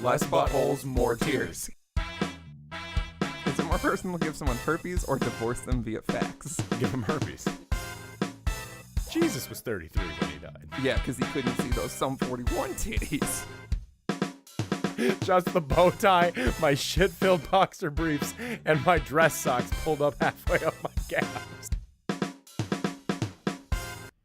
Less buttholes, more tears. Is it more personal to give someone herpes or divorce them via fax? Give him herpes. Jesus was 33 when he died. Yeah, because he couldn't see those Sum 41 titties. Just the bow tie, my shit-filled boxer briefs, and my dress socks pulled up halfway up my calves.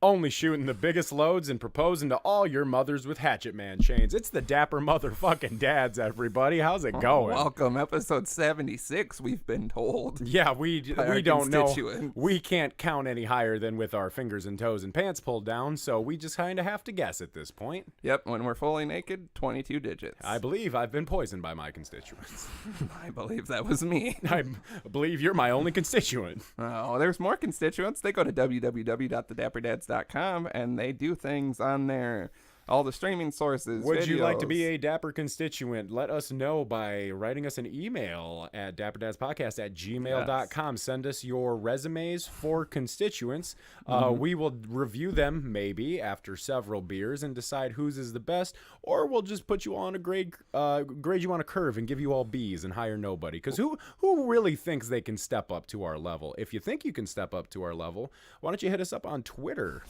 Only shooting the biggest loads and proposing to all your mothers with Hatchet Man chains. It's the Dapper motherfucking dads, everybody. How's it going? Welcome, episode 76, we've been told. Yeah, we don't know. We can't count any higher than with our fingers and toes and pants pulled down, so we just kind of have to guess at this point. Yep, when we're fully naked, 22 digits. I believe I've been poisoned by my constituents. I believe that was me. I believe you're my only constituent. Oh, there's more constituents. They go to www.thedapperdads.com and they do things on there. All the streaming sources. Would videos. you like to be a Dapper constituent? Let us know by writing us an email at dapperdadspodcast@gmail.com. Yes. Send us your resumes for constituents. We will review them maybe after several beers and decide whose is the best, or we'll just put you on a grade you on a curve and give you all B's and hire nobody. Because who really thinks they can step up to our level? If you think you can step up to our level, why don't you hit us up on Twitter?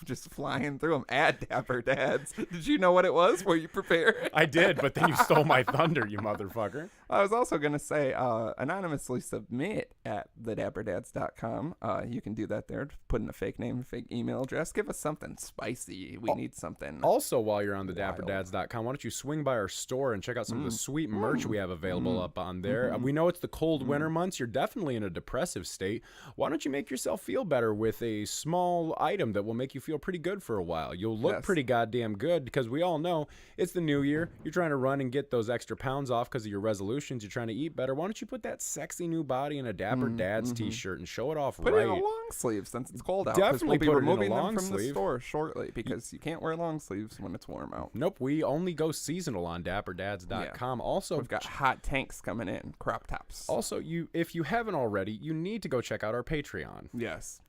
Just flying through them at Dapper Dads. Did you know what it was? Were you prepared? I did, but then you stole my thunder, you motherfucker. I was also going to say, anonymously submit at thedapperdads.com. You can do that there. Put in a fake name, fake email address. Give us something spicy. We need something. Also, while you're on the dapperdad's.com, why don't you swing by our store and check out some of the sweet merch we have available up on there. We know it's the cold winter months. You're definitely in a depressive state. Why don't you make yourself feel better with a small item that will make you feel pretty good for a while? You'll look pretty goddamn good because we all know it's the new year. You're trying to run and get those extra pounds off because of your resolutions. You're trying to eat better. Why don't you put that sexy new body in a Dapper Dad's t-shirt and show it off Put it in a long sleeve since it's cold out. Definitely we'll be put it in a removing long them from sleeve. the store shortly because you can't wear long sleeves when it's warm out. Nope, we only go seasonal on dapperdad's.com. Also, we've got hot tanks coming in, crop tops. Also, if you haven't already, you need to go check out our Patreon. Yes.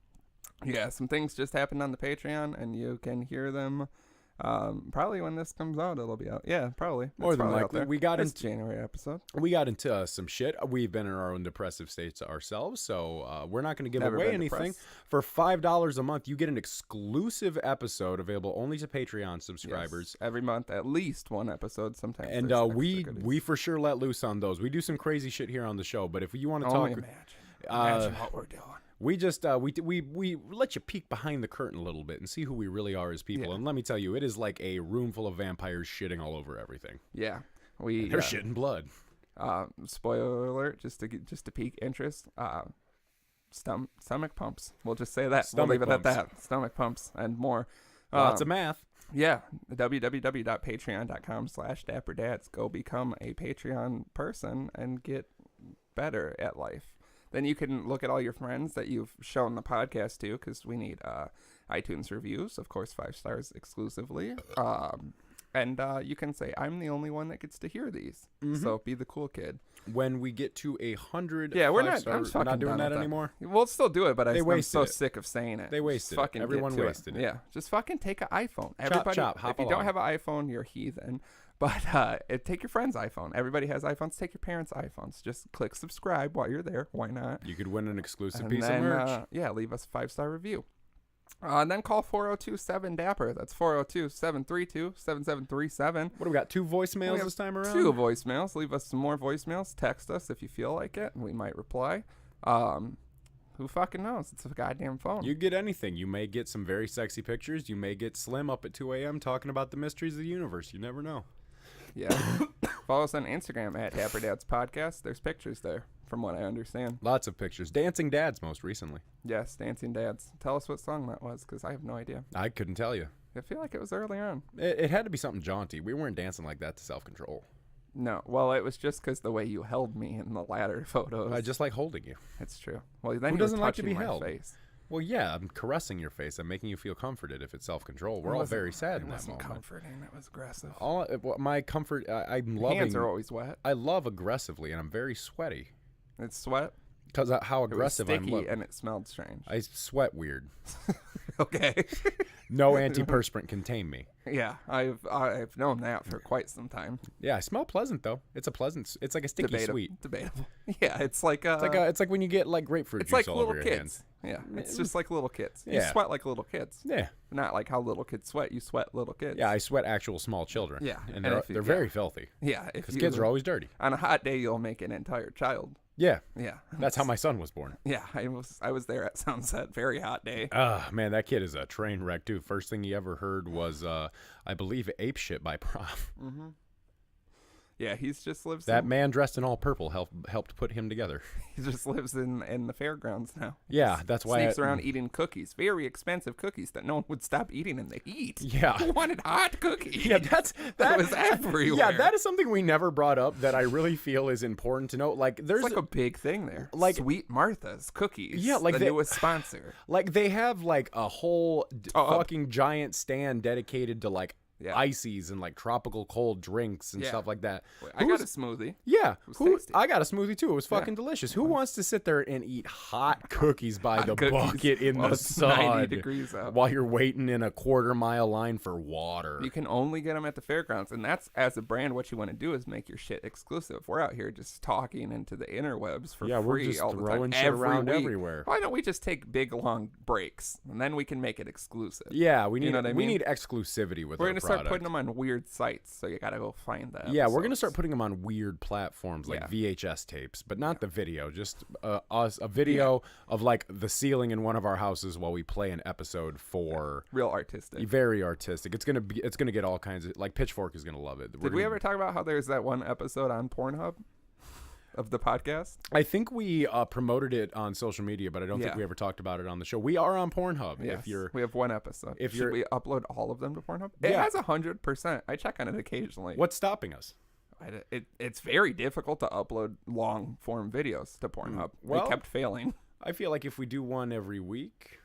Yeah, some things just happened on the Patreon, and you can hear them probably when this comes out. It'll be out. Yeah, probably. More than likely. We got into January episode. We got into some shit. We've been in our own depressive states ourselves, so we're not going to give away anything. For $5 a month, you get an exclusive episode available only to Patreon subscribers. Yes, every month, at least one episode. Sometimes. And we for sure let loose on those. We do some crazy shit here on the show, but if you want to talk, imagine what we're doing. We just we let you peek behind the curtain a little bit and see who we really are as people. Yeah. And let me tell you, it is like a room full of vampires shitting all over everything. Yeah, they're shitting blood. Spoiler alert, just to pique interest. Stomach pumps. We'll just say that. We'll leave it at that. Stomach pumps and more. Lots of math. Yeah, www.patreon.com/dapperdads. Go become a Patreon person and get better at life. Then you can look at all your friends that you've shown the podcast to, because we need iTunes reviews, of course, 5 stars exclusively. And you can say, I'm the only one that gets to hear these. So be the cool kid. When we get to 100, we're not doing that anymore. We'll still do it, but I'm so sick of saying it. They wasted it. Everyone wasted it. Yeah, just fucking take an iPhone. Everybody, if you don't have an iPhone, you're a heathen. But take your friend's iPhone. Everybody has iPhones. Take your parents' iPhones. Just click subscribe while you're there. Why not? You could win an exclusive piece of merch. Leave us a 5-star review. And then call 402-7-DAPPER. That's 402-732-7737. What do we got? 2 voicemails this time around? 2 voicemails. Leave us some more voicemails. Text us if you feel like it, and we might reply. Who fucking knows? It's a goddamn phone. You get anything. You may get some very sexy pictures. You may get Slim up at 2 a.m. talking about the mysteries of the universe. You never know. Yeah. Follow us on Instagram at dapperdadspodcast. There's pictures there, from what I understand. Lots of pictures. Dancing Dads most recently. Yes, Dancing Dads. Tell us what song that was, because I have no idea. I couldn't tell you. I feel like it was early on. It had to be something jaunty. We weren't dancing like that to Self-Control. No. Well, it was just because the way you held me in the latter photos. I just like holding you. It's true. Well, then who doesn't like to be my held? Face. Well, yeah, I'm caressing your face. I'm making you feel comforted if it's self-control. We're all very sad in that moment. It wasn't comforting. That was aggressive. My comfort, I'm loving. Hands are always wet. I love aggressively, and I'm very sweaty. It's sweat? Because how aggressive I'm. It was I'm. sticky, and it smelled strange. I sweat weird. Okay. No antiperspirant can tame me. Yeah, I've known that for quite some time. Yeah, I smell pleasant though. It's like a sticky sweet. Debatable. Yeah, it's like It's like when you get like grapefruit it's juice like all little over your kids. hands. Yeah, it's just like little kids. You Yeah. sweat like little kids. Yeah. Not like how little kids sweat. You sweat little kids. Yeah, I sweat actual small children. Yeah, and and if you- they're very filthy Yeah, if because kids are always dirty. on a hot day, you'll make an entire child. Yeah, Yeah, that's how my son was born. Yeah, I was there at sunset. Very hot day. Man, that kid is a train wreck too. First thing he ever heard was, I believe, "Ape Shit" by Prof. Mm-hmm. Yeah, he just lives. That man dressed in all purple helped put him together. He just lives in the fairgrounds now. Yeah, that's why Sneaks around eating cookies, very expensive cookies that no one would stop eating in the heat. Yeah. Who wanted hot cookies? Yeah, that was everywhere. Yeah, that is something we never brought up that I really feel is important to know. Like, there's it's like a big thing there. Like Sweet Martha's cookies. Yeah, like the newest sponsor. Like they have like a whole fucking giant stand dedicated to like ices and like tropical cold drinks and stuff like that. I got a smoothie. Yeah, tasty. I got a smoothie too. It was fucking delicious. Who wants to sit there and eat hot cookies by the bucket in the sun 90 degrees out while you're waiting in a quarter-mile line for water? You can only get them at the fairgrounds, and that's, as a brand, what you want to do is make your shit exclusive. We're out here just talking into the interwebs for free we're just all the throwing time. shit around everywhere. Why don't we just take big long breaks, and then we can make it exclusive? Yeah, we need know what I we mean? need exclusivity with We're our gonna product. start putting them on weird sites, so you gotta go find that. Yeah, we're gonna start putting them on weird platforms like Yeah. VHS tapes, but not the video. Just a video of like the ceiling in one of our houses while we play an episode for real artistic. very artistic. It's gonna get all kinds of like Pitchfork is gonna love it. Did we ever talk about how there's that one episode on Pornhub of the podcast? I think we promoted it on social media, but I don't think we ever talked about it on the show. We are on Pornhub. Yes, If you're we have one episode. if Should you're- we upload all of them to Pornhub? It Yeah. has 100%. I check on it occasionally. what's stopping us? It's very difficult to upload long form videos to Pornhub. Well- we kept failing. I feel like if we do one every week,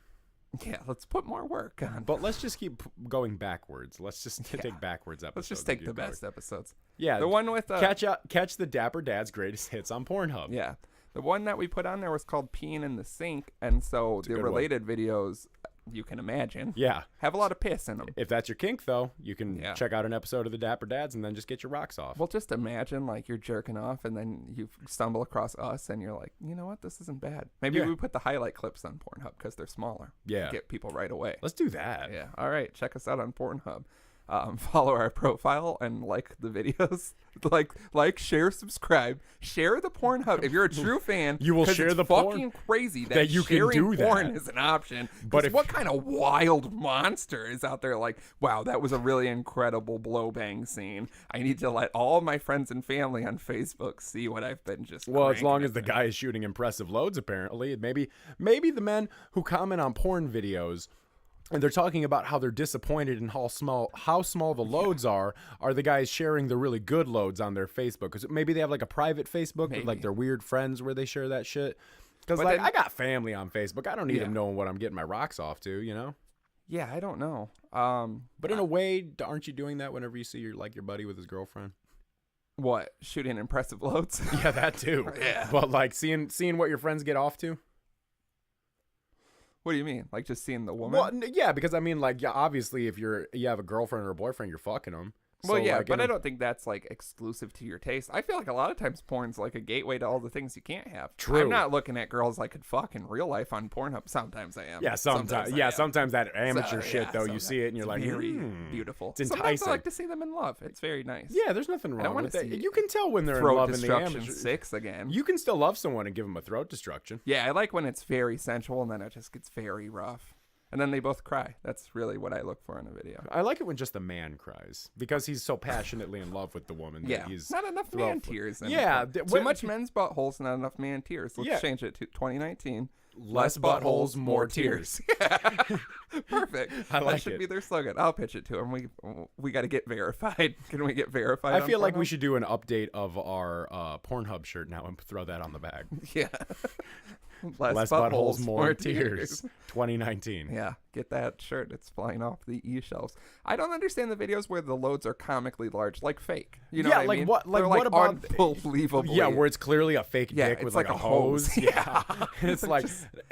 Yeah, let's put more work on. but let's just keep going backwards. Let's just take backwards episodes. Let's just and take keep the going. best episodes. Yeah, The one with catch the Dapper Dad's greatest hits on Pornhub. yeah, the one that we put on there was called "Peeing in the Sink," and so the good one. related videos, you can imagine, Yeah. have a lot of piss in them. If that's your kink, though, you can Yeah. check out an episode of the Dapper Dads and then just get your rocks off. Well, just imagine like you're jerking off and then you stumble across us and you're like, you know what, this isn't bad. Maybe Yeah. we put the highlight clips on Pornhub because they're smaller. Yeah. Get people right away. Let's do that. Yeah. All right. Check us out on Pornhub. Follow our profile and like the videos. like, share, subscribe, share the Pornhub. If you're a true fan, You will 'cause share it's the porn fucking crazy that you can sharing do that. porn is an option. But But if- what kind of wild monster is out there? Like, wow, that was a really incredible blow bang scene. I need to let all my friends and family on Facebook see what I've been just. Well, as long cranking as the it. guy is shooting impressive loads, apparently. Maybe the men who comment on porn videos and they're talking about how they're disappointed in how small the loads are the guys sharing the really good loads on their Facebook. Because maybe they have like a private Facebook with like their weird friends where they share that shit. Because like I got family on Facebook. I don't need them knowing what I'm getting my rocks off to, you know? Yeah, I don't know. But in a way, aren't you doing that whenever you see your buddy with his girlfriend? What, shooting impressive loads? Yeah, that too. Yeah. But like seeing what your friends get off to. What do you mean? Like just seeing the woman? Well, yeah, because I mean, like, yeah, obviously, if you have a girlfriend or a boyfriend, you're fucking them. Well, yeah, like, but I don't think that's like exclusive to your taste. I feel like a lot of times porn's like a gateway to all the things you can't have. True. I'm not looking at girls I could fuck in real life on Pornhub. Sometimes I am. Yeah, sometimes. Yeah, sometimes that amateur So, shit yeah, though, you sometimes see it and you're it's like, very "Hmm." beautiful. It's Sometimes enticing. I like to see them in love. It's very nice. Yeah, there's nothing don't wrong wanna with that. see You can tell when they're in Throat love in the Destruction amateur. 6 again. You can still love someone and give them a throat destruction. Yeah, I like when it's very sensual and then it just gets very rough. And then they both cry. That's really what I look for in a video. I like it when just the man cries because he's so passionately in love with the woman. Yeah, that he's not enough man tears. In Yeah, it. Too much men's buttholes, not enough man tears. Let's Yeah. change it to 2019. Less buttholes, more tears. Perfect. I like that should it. be their slogan. I'll pitch it to them. We got to get verified. Can we get verified? I feel like we Pornhub? should do an update of our Pornhub shirt now and throw that on the bag. Yeah. Less buttholes, more tears. 2019. Yeah. get that shirt. It's flying off the e-shelves. I don't understand the videos where the loads are comically large, like fake. You know Yeah, what I like mean? what- like They're, what about- unbelievably? Yeah, where it's clearly a fake Yeah, dick it's with like like a a hose. hose. Yeah. And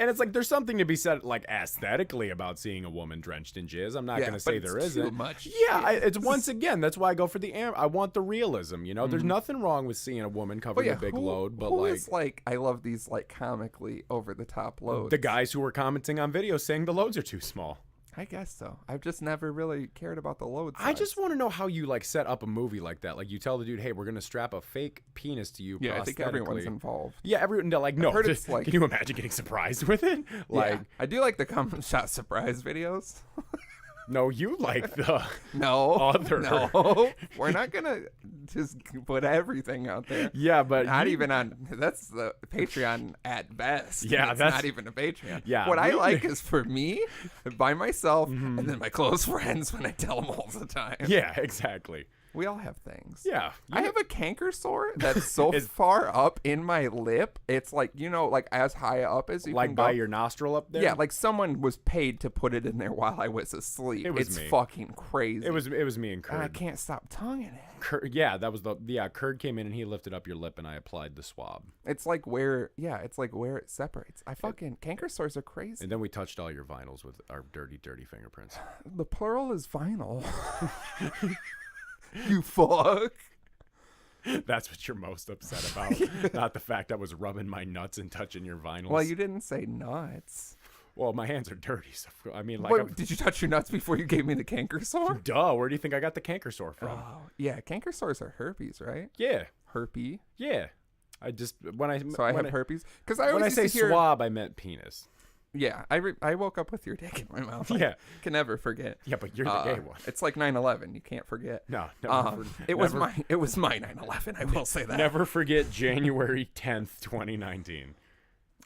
it's like there's something to be said like aesthetically about seeing a woman drenched in jizz. I'm not Yeah, going to say but there it's isn't. too much Yeah, shit. it's once again that's why I go for I want the realism, you know? There's nothing wrong with seeing a woman covering a big load, but who like is like, I love these like comically over the top loads. the guys who were commenting on videos saying the loads are too small. I guess so. I've just never really cared about the loads. I just want to know how you like set up a movie like that. Like you tell the dude, "Hey, we're gonna strap a fake penis to you." I think everyone's prosthetically." involved. Yeah, everyone. They're like, no. heard it's like- can you imagine getting surprised with it? Like, Yeah. I do like the come shot surprise videos. no, you like the No, other. no, we're not gonna just put everything out there. Yeah, but Not you- even on. That's the Patreon at best. Yeah, it's that's- not even a Patreon. Yeah, what I we- like is for me, by myself, and then my close friends when I tell them all the time. Yeah, exactly. We all have things. Yeah, I have a canker sore that's so Is- far up in my lip. It's like, like as high up as you like can by go. your nostril up there. Yeah, like someone was paid to put it in there while I was asleep. It was it's me. fucking crazy. it was me and And I Kurd. can't stop tonguing it. Yeah, that was Kurd came in and he lifted up your lip and I applied the swab. It's like where it separates. I fucking canker sores are crazy. And then we touched all your vinyls with our dirty fingerprints. The plural is vinyl. You fuck. That's what you're most upset about, not the fact I was rubbing my nuts and touching your vinyls. Well, you didn't say nuts. Well, my hands are dirty, so I mean, like, Wait, did you touch your nuts before you gave me the canker sore? duh. Where do you think I got the canker sore from? Oh, yeah, canker sores are herpes, right? Yeah, Herpes. yeah. I just when I So I when have herpes because I always when I used say to hear. swab, I meant penis. Yeah, I woke up with your dick in my mouth. Yeah. I can never forget. Yeah, but you're the gay one. It's like 9/11. You can't forget. No, It was my 9/11. I will say that. Never forget January 10th, 2019.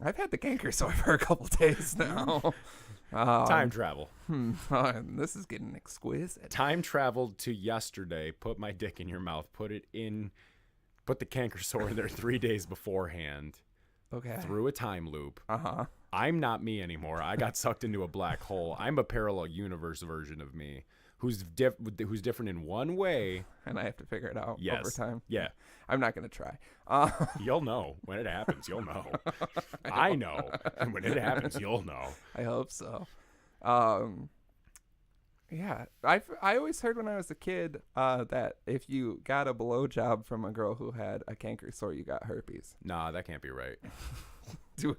I've had the canker sore for a couple days now. Time travel. This is getting exquisite. Time traveled to yesterday. Put my dick in your mouth. Put the canker sore in there 3 days beforehand. Okay. Through a time loop. Uh-huh. I'm not me anymore. I got sucked into a black hole. I'm a parallel universe version of me who's different in one way. And I have to figure it out Yes. over time. Yeah. I'm not going to try. You'll know. When it happens, you'll know. I know. And when it happens, you'll know. I hope so. Yeah. I always heard when I was a kid that if you got a blowjob from a girl who had a canker sore, you got herpes. Nah, that can't be right. Do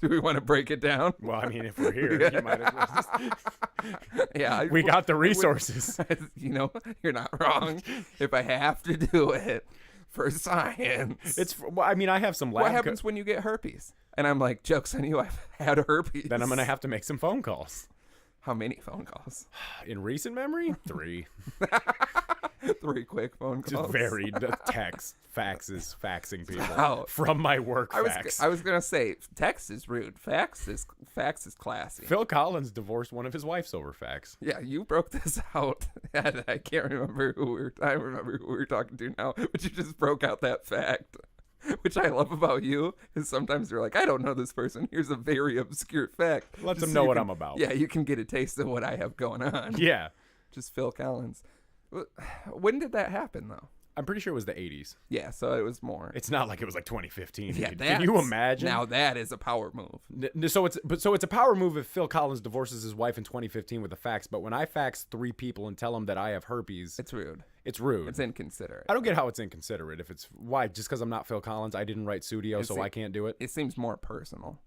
we want to break it down? Well, I mean, if we're here, you might as well just... Yeah. We got the resources. You're not wrong. If I have to do it for science. Well, I mean, I have some lab... What happens when you get herpes? And I'm like, joke's on you, I've had herpes. Then I'm going to have to make some phone calls. How many phone calls? In recent memory, 3. 3 quick phone calls. Just varied text, faxing people Wow. from my work fax. I was gonna say text is rude. Fax is classy. Phil Collins divorced one of his wives over fax. Yeah, you broke this out. And I can't remember I remember who we were talking to now, but you just broke out that fact. Which I love about you is sometimes you're like, I don't know this person. Here's a very obscure fact. Let Just them so know you what can- I'm about. Yeah, you can get a taste of what I have going on. Yeah. Just Phil Collins. When did that happen, though? I'm pretty sure it was the 80s. Yeah, so it was more. It's not like it was like 2015. Yeah, dude. Can you imagine? Now that is a power move. So it's a power move if Phil Collins divorces his wife in 2015 with a fax. But when I fax 3 people and tell them that I have herpes, It's rude. it's rude. It's inconsiderate. I don't get how it's inconsiderate. If it's why just because I'm not Phil Collins, I didn't write Studio, so I can't do it. It seems more personal.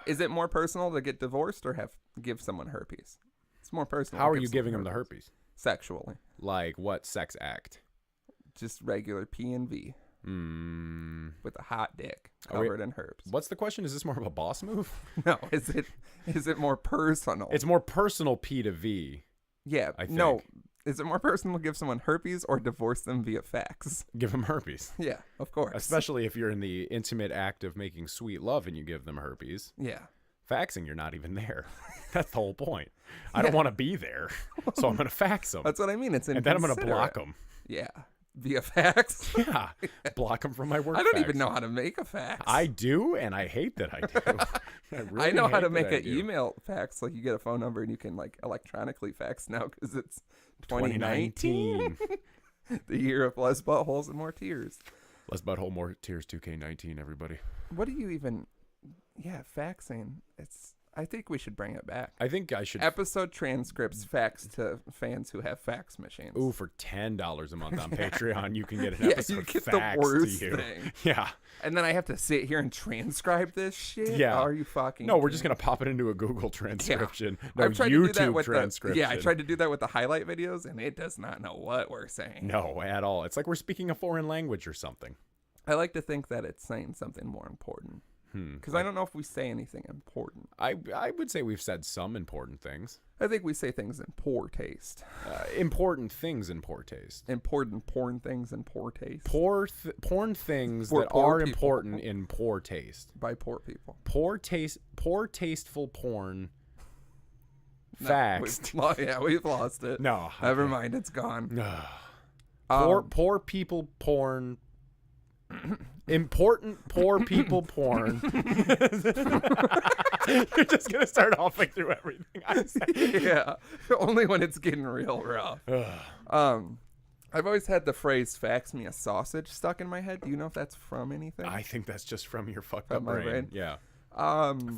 Is it more personal to get divorced or give someone herpes? It's more personal. How to are give you someone giving him the herpes? Sexually. Like what sex act? Just regular P and V with a hot dick covered in herbs. What's the question? Is this more of a boss move? No, is it more personal? It's more personal P to V. Yeah, I no. think. Is it more personal to give someone herpes or divorce them via fax? Give them herpes. Yeah, of course. Especially if you're in the intimate act of making sweet love and you give them herpes. Yeah. Faxing, you're not even there. That's the whole point. I don't want to be there, so I'm going to fax them. That's what I mean. It's and then I'm going to inconsiderate. block them. Yeah. Via fax? Yeah, block them from my work. I don't fax. even know how to make a fax. I do, and I hate that I do. I know how to make an an email fax. Like, you get a phone number and you can, like, electronically fax now because it's 2019. The year of less buttholes and more tears. Less butthole, more tears, 2K19, everybody. What do you even... Yeah, faxing. I think we should bring it back. I think I should. Episode transcripts faxed to fans who have fax machines. Ooh, for $10 a month on Patreon, you can get an episode you get faxed the worst to you. thing. Yeah. And then I have to sit here and transcribe this shit? Yeah. Are you fucking No, we're just going to pop it into a Google transcription. Yeah. No, I've tried YouTube to do that with transcription. Yeah, I tried to do that with the highlight videos, and it does not know what we're saying. No, at all. It's like we're speaking a foreign language or something. I like to think that it's saying something more important. Because I don't know if we say anything important. I would say we've said some important things. I think we say things in poor taste. Important things in poor taste. Important porn things in poor taste. Porn things For that poor are people. important in poor taste. By poor people. Poor tasteful porn. No, Faxed. we've lost it. No. Never mind, it's gone. Poor people porn. Important poor people porn. You're just gonna start hopping through everything I say. Yeah, only when it's getting real rough. I've always had the phrase "fax me a sausage" stuck in my head. Do you know if that's from anything? I think that's just from your fucked From up my brain. brain? Yeah.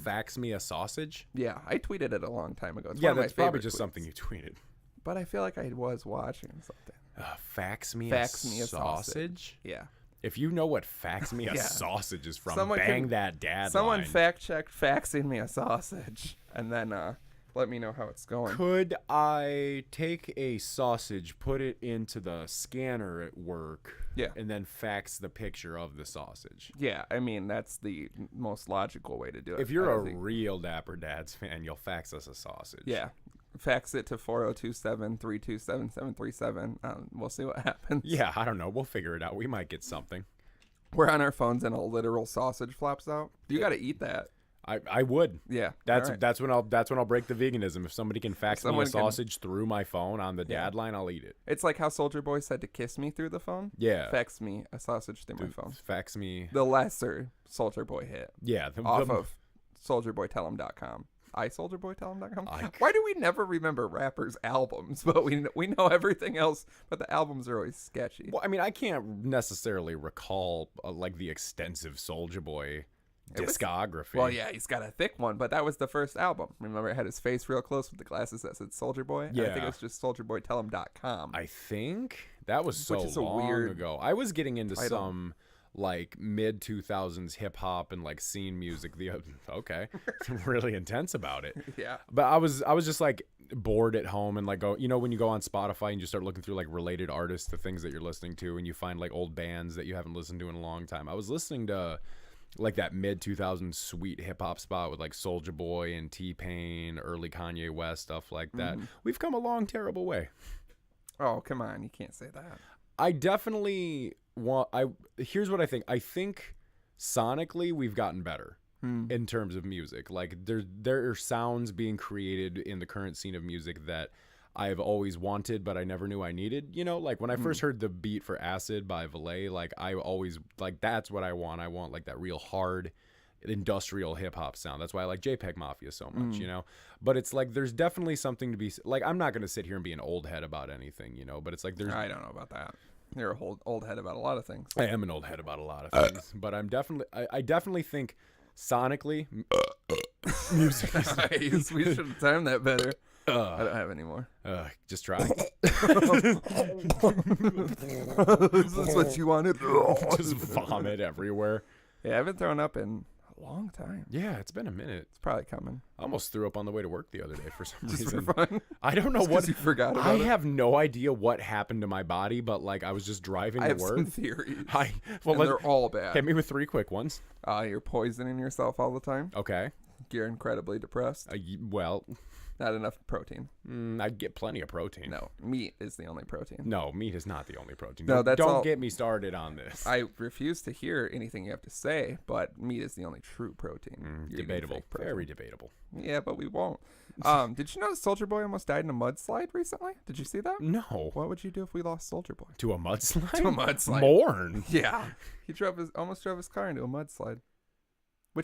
Fax me a sausage. Yeah, I tweeted it a long time ago. It's Yeah, one of that's my probably favorite just tweets. something you tweeted. But I feel like I was watching something. Fax me Fax a me a sausage. Yeah. If you know what fax me a Yeah. sausage is from, Someone bang can- that dad Someone line. fact checked faxing me a sausage, and then let me know how it's going. Could I take a sausage, put it into the scanner at work, Yeah. and then fax the picture of the sausage? Yeah, I mean that's the most logical way to do it. If you're I a think. real Dapper Dads fan, you'll fax us a sausage. Yeah. Fax it to 4027-327-737. We'll see what happens. Yeah, I don't know. We'll figure it out. We might get something. We're on our phones and a literal sausage flops out. You got to eat that. I would. Yeah. That's all right. that's when I'll break the veganism. If somebody can fax me a Someone can- sausage through my phone on the dad line, I'll eat it. It's like how Soldier Boy said to kiss me through the phone. Yeah. Fax me a sausage through my phone. Fax me. The lesser Soldier Boy hit Yeah. off of soldierboytellhim.com. iSoldierBoyTellHim.com. I- Why do we never remember rappers' albums, but we know everything else, but the albums are always sketchy? Well, I mean, I can't necessarily recall like the extensive Soulja Boy discography. Well, yeah, he's got a thick one, but that was the first album. Remember, it had his face real close with the glasses that said Soldier Boy? Yeah. I think it was just soldierboytellhim.com. I think that was so Which is a long weird ago. I was getting into title. some like mid 2000s hip hop and like scene music. Okay, really intense about it. Yeah. But I was just like bored at home and like go, when you go on Spotify and you start looking through like related artists to things that you're listening to and you find like old bands that you haven't listened to in a long time. I was listening to like that mid 2000s sweet hip hop spot with like Soulja Boy and T-Pain, early Kanye West, stuff like that. We've come a long, terrible way. Oh, come on. You can't say that. I definitely here's what I think. I think sonically we've gotten better in terms of music. Like there are sounds being created in the current scene of music that I've always wanted, but I never knew I needed. Like when I first heard the beat for Acid by Valet, like I always like that's what I want. I want like that real hard industrial hip hop sound. That's why I like JPEG Mafia so much, But it's like there's definitely something to be like. I'm not gonna sit here and be an old head about anything, But it's like there's. I don't know about that. You're a old head about a lot of things. I am an old head about a lot of things, but I'm definitely. I definitely think sonically, music. Nice. We should have timed that better. I don't have any more. Just try. Is this what you wanted? Just vomit everywhere. Yeah, I haven't thrown up in a long time. Yeah, it's been a minute. It's probably coming. I almost threw up on the way to work the other day for some Just reason. for fun. I don't know Just 'cause what you forgot about I it. have no idea what happened to my body, but like I was just driving I to have work. some theories. Well, And they're all bad. hit me with 3 quick ones. You're poisoning yourself all the time. Okay. You're incredibly depressed. Well, Not enough protein. I get plenty of protein. No, meat is the only protein. No, meat is not the only protein. No, that's don't all- get me started on this. I refuse to hear anything you have to say, but meat is the only true protein. You're eating Debatable. fake protein. Very debatable. Yeah, but we won't. Did you know Soldier Boy almost died in a mudslide recently? Did you see that? No. What would you do if we lost Soldier Boy? To a mudslide? To a mudslide. Mourn. Yeah. He almost drove his car into a mudslide.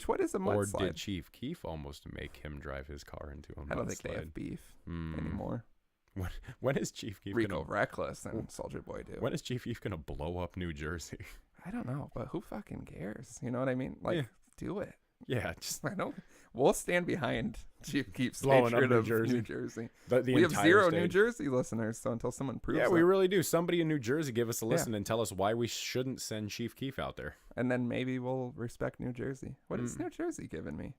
What is a mudslide? Or did Chief Keef almost make him drive his car into a mudslide? I don't think they have beef anymore. When is Chief Keef Rico Reckless and Soldier Boy do? When is Chief Keef gonna blow up New Jersey? I don't know, but who fucking cares? You know what I mean? Like, do it. Yeah, just We'll stand behind Chief Keef's blowing hatred up of New Jersey. We have 0 New Jersey listeners, so until someone proves Yeah, that. we really do. Somebody in New Jersey give us a listen and tell us why we shouldn't send Chief Keef out there. And then maybe we'll respect New Jersey. What is New Jersey giving me?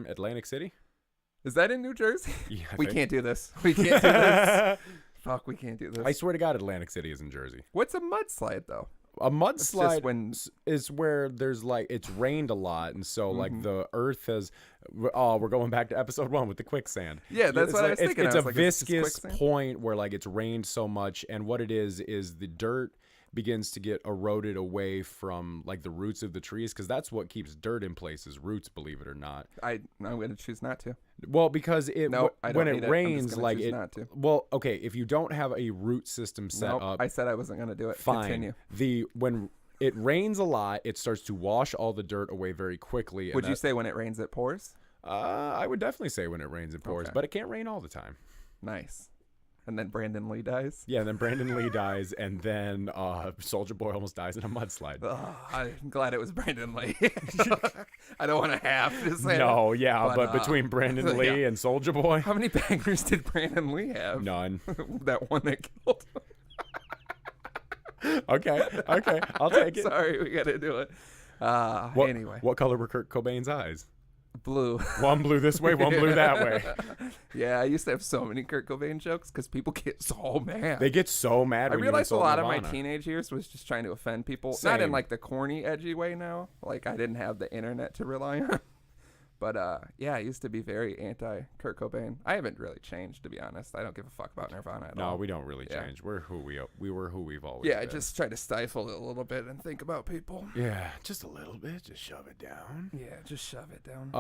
Atlantic City? Is that in New Jersey? Yeah, we can't do this. We can't do this. Fuck, we can't do this. I swear to God, Atlantic City is in Jersey. What's a mudslide, though? A mudslide is where there's it's rained a lot, and so the earth has. Oh, we're going back to episode 1 with the quicksand. Yeah, that's what I was thinking. It's a viscous point where it's rained so much, and what it is the dirt begins to get eroded away from the roots of the trees, because that's what keeps dirt in place is roots, believe it or not. I'm going to choose not to. Well, because when it rains, well, okay, if you don't have a root system set up, I said I wasn't going to do it. Fine. Continue. When it rains a lot, it starts to wash all the dirt away very quickly. Would you say when it rains, it pours? I would definitely say when it rains, it pours, but it can't rain all the time. Nice. And then Brandon Lee dies? Yeah, then Brandon Lee dies, and then Soldier Boy almost dies in a mudslide. I'm glad it was Brandon Lee. I don't want to have to say no, yeah, but between Brandon Lee and Soldier Boy. How many bangers did Brandon Lee have? None. That one that killed him. Okay, I'll take it. Sorry, we got to do it. Anyway. What color were Kurt Cobain's eyes? Blue. One blue this way, one blue that way. Yeah, I used to have so many Kurt Cobain jokes because people get so mad. They get so mad. I realized a lot of my teenage years was just trying to offend people. Same. Not in the corny, edgy way now. I didn't have the internet to rely on. But I used to be very anti Kurt Cobain. I haven't really changed, to be honest. I don't give a fuck about Nirvana at all. No, we don't really change. We're who we were who we've always been. I just try to stifle it a little bit and think about people. Yeah, just a little bit. Just shove it down. Yeah, just shove it down.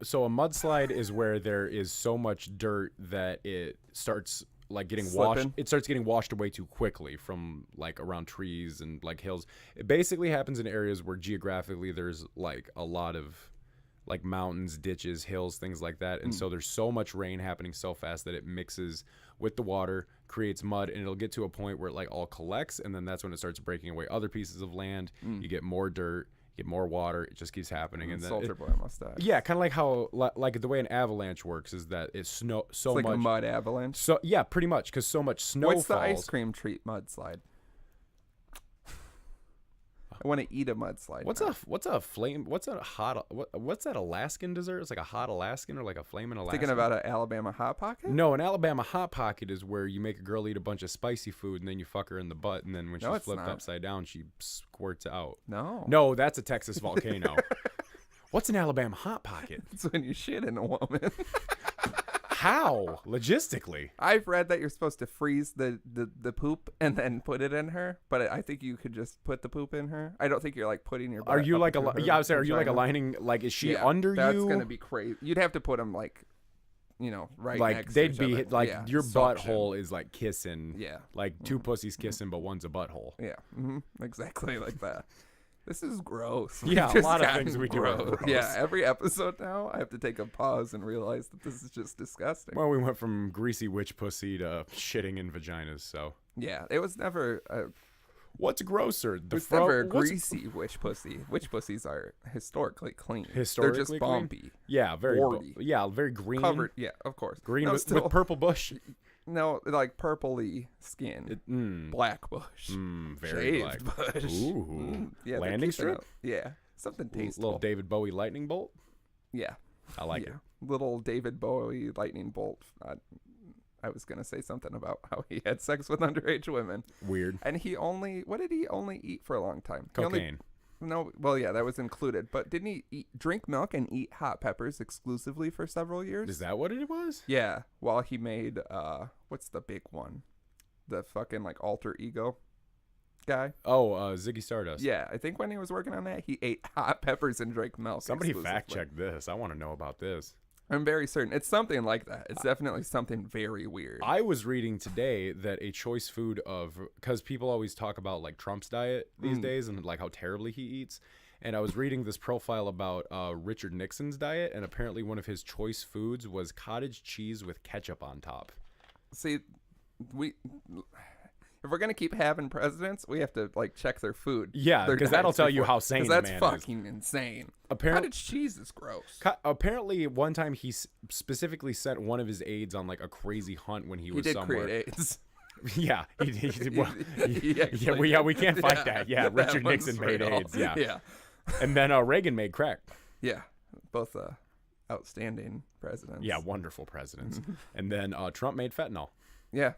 So a mudslide is where there is so much dirt that it starts getting washed. It starts getting washed away too quickly from around trees and hills. It basically happens in areas where geographically there's a lot of mountains, ditches, hills, things like that. And so there's so much rain happening so fast that it mixes with the water, creates mud, and it'll get to a point where it all collects, and then that's when it starts breaking away other pieces of land. You get more dirt, you get more water. It just keeps happening. And then Soldier Boy must die. Yeah, kind of how the way an avalanche works is that it's so it's much a mud avalanche. So yeah, pretty much, because so much snow What's falls. the ice cream treat mudslide? I want to eat a mudslide. What's that Alaskan dessert? It's a hot Alaskan or a flaming Alaskan. Thinking about an Alabama Hot Pocket? No, an Alabama Hot Pocket is where you make a girl eat a bunch of spicy food and then you fuck her in the butt, and then when she's flipped upside down, she squirts out. No, that's a Texas volcano. What's an Alabama Hot Pocket? It's when you shit in a woman. How? Logistically? I've read that you're supposed to freeze the poop and then put it in her, but I think you could just put the poop in her. I don't think you're putting your butt. Are you I was saying, are you aligning, is she under that's you? That's going to be crazy. You'd have to put them right next they'd to be each other. Your butthole is kissing. Yeah. Two pussies kissing, but one's a butthole. Yeah. Exactly like that. This is gross. Yeah, a lot of things we do are gross. Yeah, every episode now, I have to take a pause and realize that this is just disgusting. Well, we went from greasy witch pussy to shitting in vaginas, so. Yeah, it was never... What's grosser? It's never greasy witch pussy. Witch pussies are historically clean. They're just bumpy. Yeah, very very green. Covered, yeah, of course. Green with purple bush. No, purpley skin. Black bush. Very shaved black. Bush. Ooh. Yeah, landing strip? Yeah. Something tasteful. Little David Bowie lightning bolt? Yeah. I like it. Little David Bowie lightning bolt. I was going to say something about how he had sex with underage women. Weird. And what did he only eat for a long time? Cocaine. That was included. But didn't he drink milk and eat hot peppers exclusively for several years? Is that what it was? Yeah. While he made, what's the big one? The fucking alter ego guy. Oh, Ziggy Stardust. Yeah. I think when he was working on that, he ate hot peppers and drank milk. Somebody fact check this. I want to know about this. I'm very certain. It's something like that. It's definitely something very weird. I was reading today that a choice food of, because people always talk about like Trump's diet these days and like how terribly he eats. And I was reading this profile about Richard Nixon's diet, and apparently one of his choice foods was cottage cheese with ketchup on top. See, if we're gonna keep having presidents, we have to like check their food. Yeah, because that'll tell you how sane the man that's is. fucking insane. Cottage cheese is gross. Apparently, one time he specifically sent one of his aides on like a crazy hunt when he was did somewhere. create AIDS. Yeah, we can't fight that. Yeah, Richard Nixon made AIDS. Yeah. And then Reagan made crack. Yeah, both outstanding presidents. Yeah, wonderful presidents. And then Trump made fentanyl. Yeah,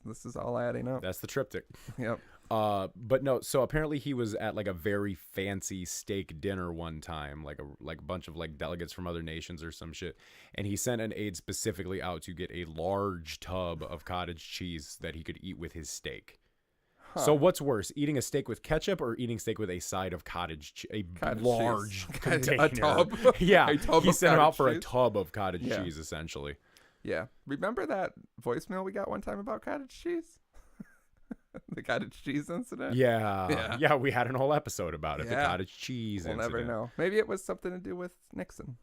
this is all adding up. That's the triptych. Yep. But no, so apparently he was at like a very fancy steak dinner one time, like a bunch of like delegates from other nations or some shit, and he sent an aide specifically out to get a large tub of cottage cheese that he could eat with his steak. So what's worse, eating a steak with ketchup or eating steak with a side of cottage cheese? A large container. A tub? Yeah, A tub he of sent him out cottage for a cheese? tub of cottage cheese, essentially. Yeah. Remember that voicemail we got one time about cottage cheese? The cottage cheese incident? Yeah, we had an whole episode about it, the Yeah. cottage cheese We'll incident. never know. Maybe it was something to do with Nixon.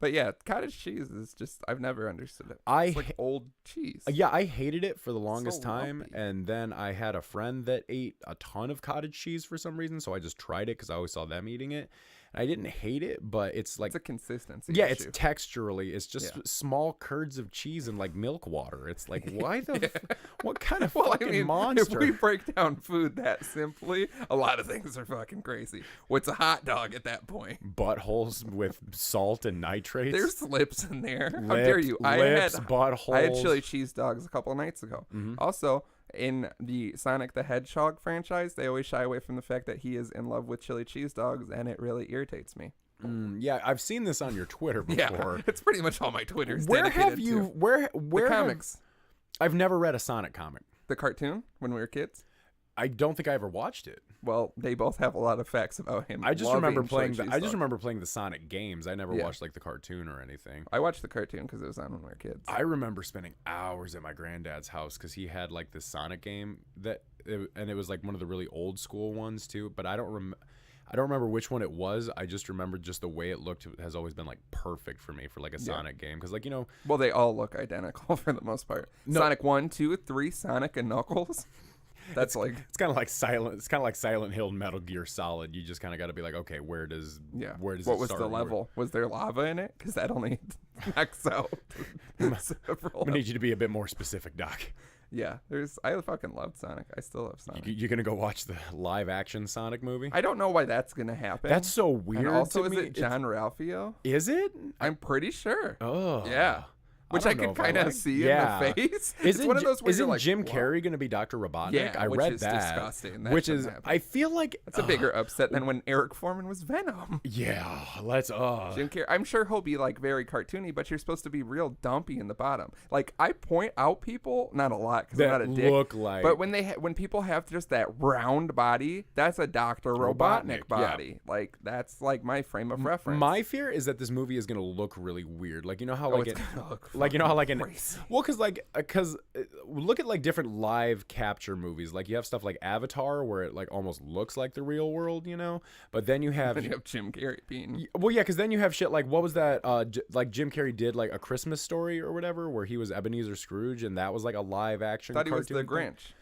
But yeah, cottage cheese is just, I've never understood it. It's like old cheese. Yeah, I hated it for the longest So time, lumpy. and then I had a friend that ate a ton of cottage cheese for some reason, so I just tried it because I always saw them eating it. I didn't hate it, but it's like It's a consistency yeah, issue. it's texturally. It's just small curds of cheese and like milk water. It's like why the what kind of fucking monster? If we break down food that simply, a lot of things are fucking crazy. What's a hot dog at that point? Buttholes with salt and nitrates. There's lips in there. How dare you? Buttholes. I had chili cheese dogs a couple of nights ago. Mm-hmm. Also, in the Sonic the Hedgehog franchise, they always shy away from the fact that he is in love with chili cheese dogs, and it really irritates me. Yeah, I've seen this on your Twitter before. Yeah, it's pretty much all my Twitter's Where dedicated have you? to. Where The comics. I've never read a Sonic comic. The cartoon when we were kids. I don't think I ever watched it. Well, they both have a lot of facts about him. I just loving remember chili playing. cheese I just dogs. remember playing the Sonic games. I never Yeah. watched like the cartoon or anything. I watched the cartoon because it was on when we were kids. I remember spending hours at my granddad's house because he had like this Sonic game and it was like one of the really old school ones too. But I don't remember which one it was. I just remember just the way it looked has always been like perfect for me for like a Sonic game because like Well, they all look identical for the most part. No. Sonic 1, 2, 3, Sonic and Knuckles. That's like it's kind of like Silent Hill, Metal Gear Solid. You just kind of got to be like, okay, where does what it was start the and where- level? Was there lava in it? Because that only knocks out several. I need you to be a bit more specific, Doc. Yeah, I fucking loved Sonic. I still love Sonic. You're gonna go watch the live action Sonic movie? I don't know why that's gonna happen. That's so weird. And also, to is me. it John Ralphio? Is it? I'm pretty sure. Oh, Yeah. Which I don't know could if I kind of like- see yeah. in the face. Isn't It's one of those where isn't you're like, Jim "Whoa." Carrey going to be Dr. Robotnik? Yeah, I which read is that. disgusting. That Which is, shouldn't happen. I feel like It's a bigger upset than when Eric Foreman was Venom. Yeah, let's. Jim Carrey. I'm sure he'll be like very cartoony, but you're supposed to be real dumpy in the bottom. Like I point out people, not a lot because I'm That not a dick. look like. But when when people have just that round body, that's a Dr. Robotnik yeah. body. Like that's like my frame of reference. My fear is that this movie is going to look really weird. Like you know how like it's it, gonna look like you know how like an crazy. well because look at like different live capture movies. Like you have stuff like Avatar where it like almost looks like the real world, you know. But then you have Then you have Jim Carrey being. well, yeah, because then you have shit like what was that? Like Jim Carrey did like A Christmas Story or whatever, where he was Ebenezer Scrooge, and that was like a live action. I thought he was the cartoon thing. Grinch.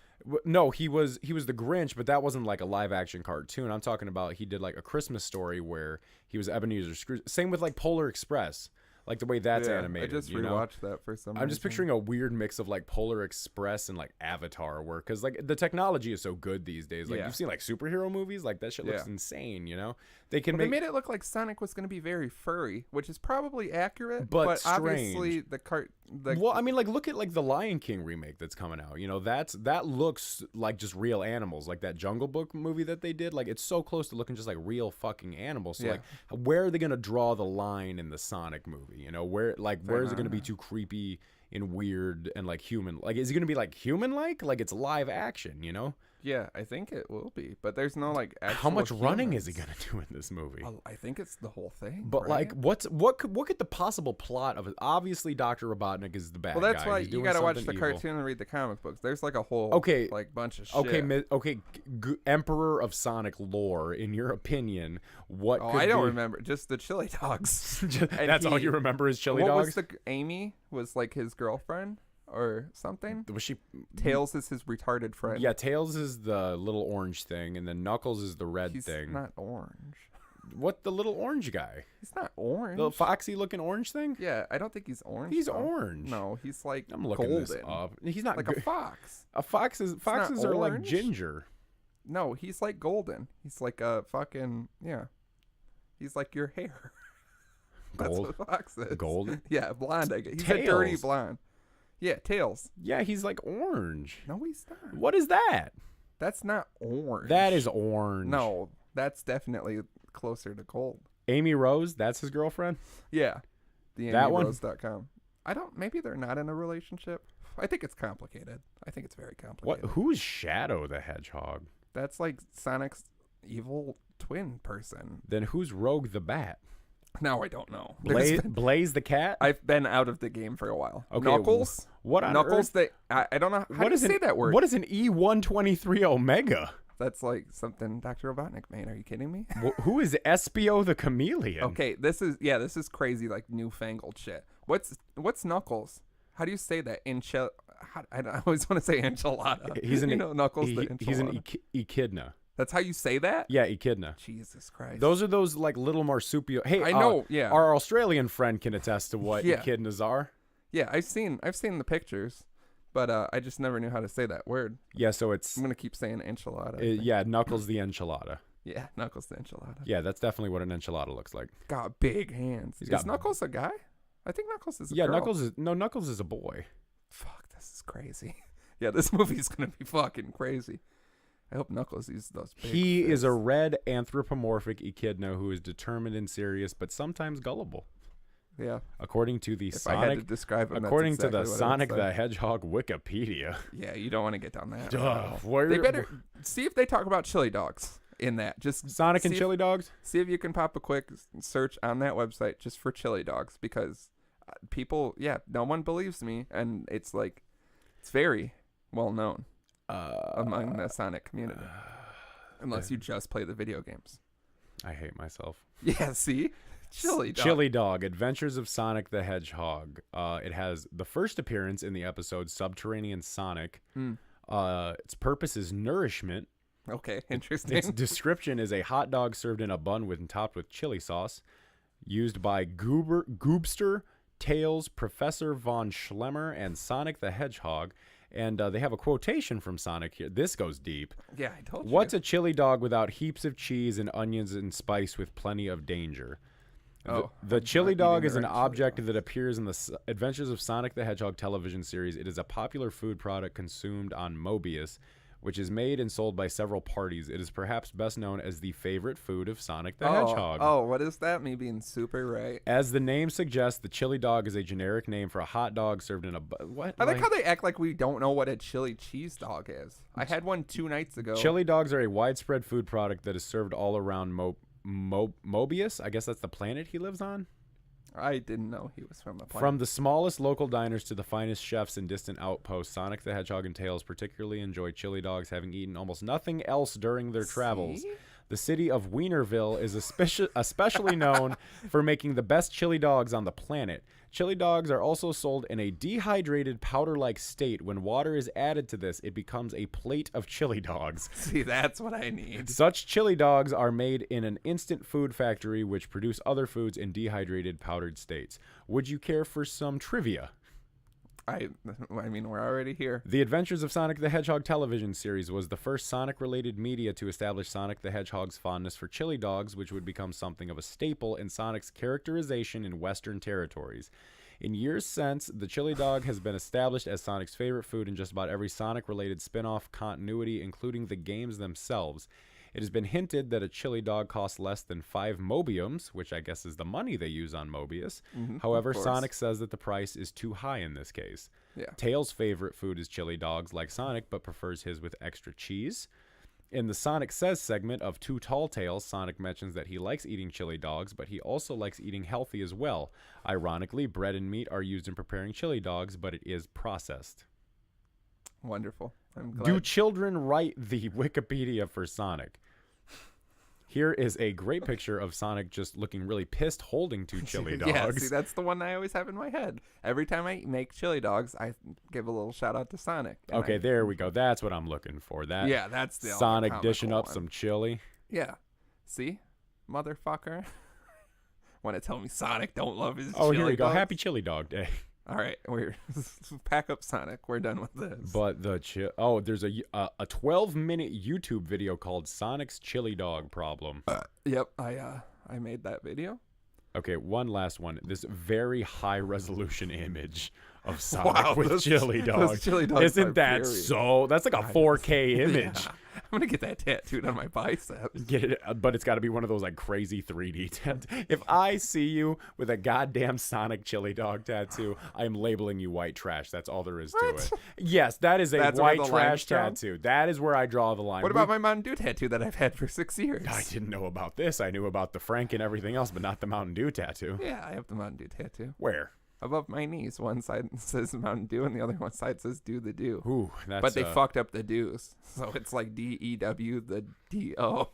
No, he was the Grinch, but that wasn't like a live action cartoon. I'm talking about he did like A Christmas Story where he was Ebenezer Scrooge. Same with like Polar Express, like the way that's animated. I just you know? rewatched that for some reason. I'm just picturing a weird mix of like Polar Express and like Avatar, where because like the technology is so good these days. Like Yeah. you've seen like superhero movies, like that shit looks Yeah. insane. You know, they can They make. made it look like Sonic was going to be very furry, which is probably accurate, But obviously Well, I mean, like look at like the Lion King remake that's coming out. You know, that looks like just real animals, like that Jungle Book movie that they did. Like it's so close to looking just like real fucking animals. So Yeah. like, where are they gonna draw the line in the Sonic movie? You know, where is it gonna be too creepy and weird and like human? Like, is it gonna be like human like it's live action? You know? Yeah, I think it will be, but there's no like actual How much running is he humans. gonna do in this movie? I think it's the whole thing. But right? like, what could the possible plot of it? Obviously, Dr. Robotnik is the bad guy. Well, that's why He's you doing gotta watch something the evil. cartoon and read the comic books. There's like a whole like bunch of shit. Okay, Emperor of Sonic lore. In your opinion, what? Oh, could I don't be... remember. Just the chili dogs. That's all you remember is chili what dogs. was Amy was like his girlfriend or something? Was she? Tails is his retarded friend. Yeah, Tails is the little orange thing, and then Knuckles is the red He's thing. not orange. What, the little orange guy? He's not orange. The foxy looking orange thing? Yeah, I don't think he's orange. He's though. orange. No, he's like I'm looking golden. this up. He's not Like a fox. foxes are like orange. ginger. No, he's like golden. He's like a fucking He's like your hair. That's Gold. what a fox is. Gold? Yeah, blonde. I guess. He's a dirty Tails. blonde. Yeah, Tails. Yeah, he's like orange. No, he's not. What is that? That's not orange. That is orange. No, that's definitely closer to gold. Amy Rose, that's his girlfriend? Yeah. The That one? AmyRose.com. Maybe they're not in a relationship. I think it's complicated. I think it's very complicated. What? Who's Shadow the Hedgehog? That's like Sonic's evil twin person. Then who's Rogue the Bat? Now I don't know. Blaze the cat? I've been out of the game for a while. Okay, Knuckles? What on Knuckles, earth? I don't know. How do you say that word? What is an E123 Omega? That's like something Dr. Robotnik made. Are you kidding me? Who is Espio the Chameleon? Okay, this is crazy, like newfangled shit. What's Knuckles? How do you say that? I always want to say enchilada. He's an Knuckles the enchilada. He's an echidna. That's how you say that? Yeah, echidna. Jesus Christ. Those are those like little marsupial. Hey, I know. Yeah. Our Australian friend can attest to what echidnas are. Yeah, I've seen the pictures, but I just never knew how to say that word. Yeah, so it's I'm gonna keep saying enchilada. yeah, Knuckles the enchilada. Yeah, Knuckles the enchilada. Yeah, that's definitely what an enchilada looks like. Got big hands. He's Is got- Knuckles a guy? I think Knuckles is a Yeah, girl. Knuckles is a boy. Fuck, this is crazy. Yeah, this movie's gonna be fucking crazy. I hope Knuckles uses those big He is a fists. red anthropomorphic echidna who is determined and serious, but sometimes gullible. Yeah. According to the If I had to Sonic, describe him, according that's to the exactly what I would Sonic say. the Hedgehog Wikipedia. Yeah, you don't want to get down that. Duh, road. where They better see if they talk about chili dogs in that. Just Sonic and see chili dogs. See if you can pop a quick search on that website just for chili dogs, because people, no one believes me, and it's like it's very well known among the Sonic community, unless you just play the video games. I hate myself. Yeah, see, chili dog. Chili Dog: Adventures of Sonic the Hedgehog. It has the first appearance in the episode Subterranean Sonic. Its purpose is nourishment. Okay, interesting. Its description is a hot dog served in a bun with and topped with chili sauce, used by Goobster, Tails, Professor Von Schlemmer, and Sonic the Hedgehog. And they have a quotation from Sonic here. This goes deep. Yeah, I told you. What's a chili dog without heaps of cheese and onions and spice with plenty of danger? The chili not dog eating is the an right chili object that appears in the Adventures of Sonic the Hedgehog television series. It is a popular food product consumed on Mobius, which is made and sold by several parties. It is perhaps best known as the favorite food of Sonic the Hedgehog. Oh, what is that? Me being super right. As the name suggests, the chili dog is a generic name for a hot dog served in a what? I like how they act like we don't know what a chili cheese dog is. I had one 2 nights ago. Chili dogs are a widespread food product that is served all around Mobius. I guess that's the planet he lives on. I didn't know he was from the planet. From the smallest local diners to the finest chefs in distant outposts, Sonic the Hedgehog and Tails particularly enjoy chili dogs, having eaten almost nothing else during their travels. The city of Wienerville is especially known for making the best chili dogs on the planet. Chili dogs are also sold in a dehydrated powder-like state. When water is added to this, it becomes a plate of chili dogs. See, that's what I need. Such chili dogs are made in an instant food factory which produce other foods in dehydrated powdered states. Would you care for some trivia? I mean, we're already here. The Adventures of Sonic the Hedgehog television series was the first Sonic-related media to establish Sonic the Hedgehog's fondness for chili dogs, which would become something of a staple in Sonic's characterization in Western territories. In years since, the chili dog has been established as Sonic's favorite food in just about every Sonic-related spin-off continuity, including the games themselves. It has been hinted that a chili dog costs less than 5 Mobiums, which I guess is the money they use on Mobius. However, Sonic says that the price is too high in this case. Yeah. Tails' favorite food is chili dogs like Sonic, but prefers his with extra cheese. In the Sonic Says segment of Too Tall Tales, Sonic mentions that he likes eating chili dogs, but he also likes eating healthy as well. Ironically, bread and meat are used in preparing chili dogs, but it is processed. Wonderful. I'm glad. Do children write the Wikipedia for Sonic? Here is a great picture of Sonic just looking really pissed holding 2 chili dogs. Yeah, see, that's the one I always have in my head. Every time I make chili dogs, I give a little shout out to Sonic. Okay, there we go. That's what I'm looking for. That's the Sonic dishing up one. some chili. Yeah. See? Motherfucker. Want to tell me Sonic don't love his Oh, chili here we go. dogs? Happy Chili Dog Day. All right, we're pack up Sonic. We're done with this. But there's a 12-minute YouTube video called Sonic's Chili Dog Problem. Yep, I made that video. Okay, one last one. This very high resolution image of Sonic with chili dogs. Those chili dogs Isn't are that very- so? That's like a 4K image. Yeah. I'm gonna get that tattooed on my biceps. Get it, but it's got to be one of those like crazy 3D tats. If I see you with a goddamn Sonic chili dog tattoo, I am labeling you white trash. That's all there is to it. Yes, that is a That's where white the line's trash drawn? tattoo. That is where I draw the line. What about my Mountain Dew tattoo that I've had for 6 years? I didn't know about this. I knew about the Frank and everything else, but not the Mountain Dew tattoo. Yeah, I have the Mountain Dew tattoo. Where? Above my knees. One side says Mountain Dew and the other one side says Do the Do. Ooh, that's, But they fucked up the Dews. So it's like DEW, the DO.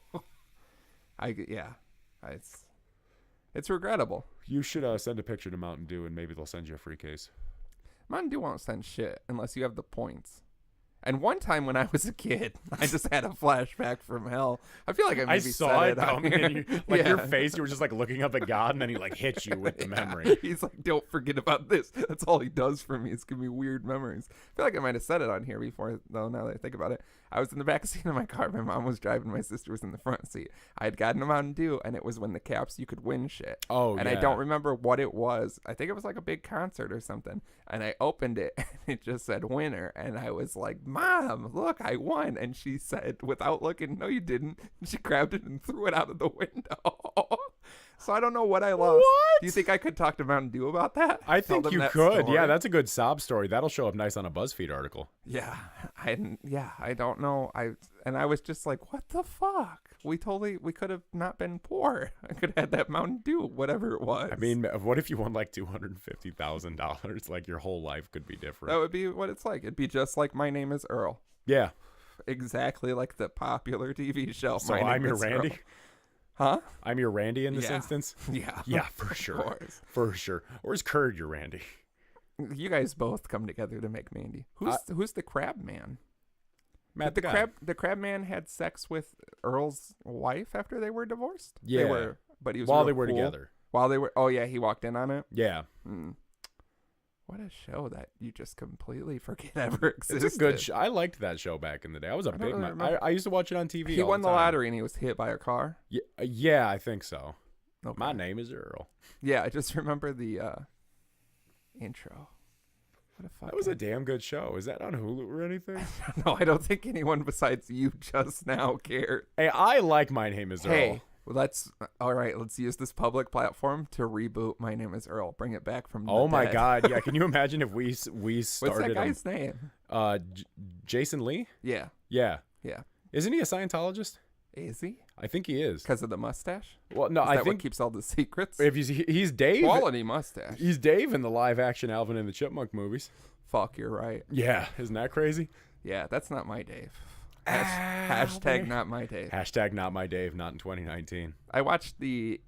It's regrettable. You should send a picture to Mountain Dew and maybe they'll send you a free case. Mountain Dew won't send shit unless you have the points. And one time when I was a kid, I just had a flashback from hell. I feel like I maybe saw said it on coming, here. and you, like your face, you were just like looking up at God, and then he like hit you with the memory. He's like, don't forget about this. That's all he does for me is give me weird memories. I feel like I might have said it on here before, though, now that I think about it. I was in the back seat of my car. My mom was driving. My sister was in the front seat. I had gotten a Mountain Dew, and it was when the caps, you could win shit. Oh, and yeah. I don't remember what it was. I think it was like a big concert or something. And I opened it, and it just said winner. And I was like, Mom, look, I won. And she said, without looking, no, you didn't. And she grabbed it and threw it out of the window. So I don't know what I lost. What? Do you think I could talk to Mountain Dew about that? I Tell think them you that could. story? Yeah, that's a good sob story. That'll show up nice on a BuzzFeed article. Yeah, I don't know. I was just like, what the fuck? We could have not been poor. I could have had that Mountain Dew, whatever it was. I mean, what if you won like $250,000? Like your whole life could be different. that would be what it's like. It'd be just like My Name is Earl. Yeah. Exactly like the popular TV show. So My Name I'm your is Randy? Earl. Huh? I'm your Randy in this Yeah. instance? Yeah. Yeah, for sure. course. For sure. Or is Curd your Randy? You guys both come together to make Mandy. Who's the Crab Man? Matt Did the guy. the Crab Man had sex with Earl's wife after they were divorced? Yeah. But he was While real they were cool. together. While they were, oh yeah, he walked in on it. Yeah. What a show that you just completely forget ever existed. It's a good show. I liked that show back in the day. I was a don't big really man. remember. I used to watch it on TV. He all won the time. lottery and he was hit by a car. Yeah, I think so. Okay. My name is Earl. Yeah, I just remember the intro. What a fuck. That was a damn good show. Is that on Hulu or anything? No, I don't think anyone besides you just now cared. Hey, I like My Name is Earl. Hey, let's use this public platform to reboot My Name is Earl. Bring it back from the Oh my dead. God! Yeah, can you imagine if we What's started that guy's name? Jason Lee? Yeah. Yeah. Yeah. Isn't he a Scientologist? Is he? I think he is. Because of the mustache? Well, no, Is I that think what keeps all the secrets? if he's Dave. Quality mustache. He's Dave in the live action Alvin and the Chipmunk movies. Fuck, you're right. Yeah, isn't that crazy? Yeah, that's not my Dave. Hashtag not my Dave. Hashtag not my Dave. Not in 2019. I watched the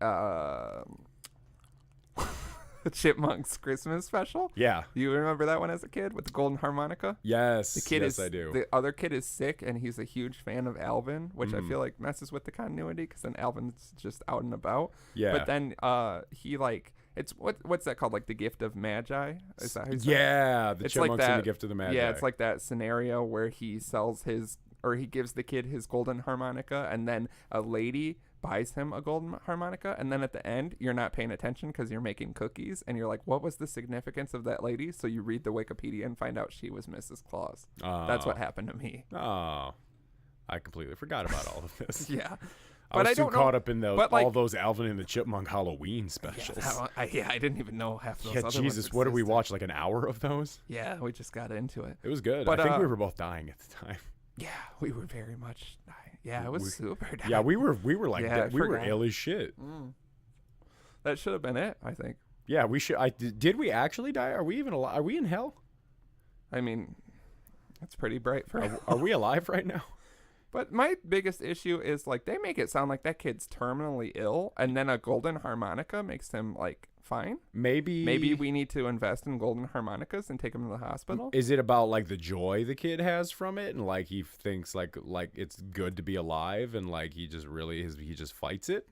Chipmunks Christmas special. Yeah. You remember that one as a kid with the golden harmonica? Yes. The kid yes, is I do. The other kid is sick, and he's a huge fan of Alvin, which I feel like messes with the continuity because then Alvin's just out and about. Yeah. But then he like it's what's that called? Like the gift of Magi? Is that how you say it? Yeah, the It's Chipmunks like that, and the Gift of the Magi. Yeah, it's like that scenario where he sells he gives the kid his golden harmonica, and then a lady buys him a golden harmonica, and then at the end you're not paying attention because you're making cookies, and you're like, what was the significance of that lady? So you read the Wikipedia and find out she was Mrs. Claus. That's what happened to me. Oh. I completely forgot about all of this. Yeah. I was I too don't know- caught up in but, like- all those Alvin and the Chipmunk Halloween specials. I didn't even know half those Yeah, other Jesus, ones what did we existed. watch? Like an hour of those? Yeah, we just got into it. It was good. But, I think we were both dying at the time. Yeah, we were very much dying. Yeah, it was super dying. Yeah, we were like Yeah, I we were forgot. ill as shit. That should have been it, I think. Yeah, we should. Did we actually die? Are we even alive? Are we in hell? I mean, it's pretty bright for Are we alive right now? But my biggest issue is, like, they make it sound like that kid's terminally ill, and then a golden harmonica makes him, like, fine. Maybe we need to invest in golden harmonicas and take him to the hospital. Is it about like the joy the kid has from it, and like he thinks like it's good to be alive, and like he just fights it?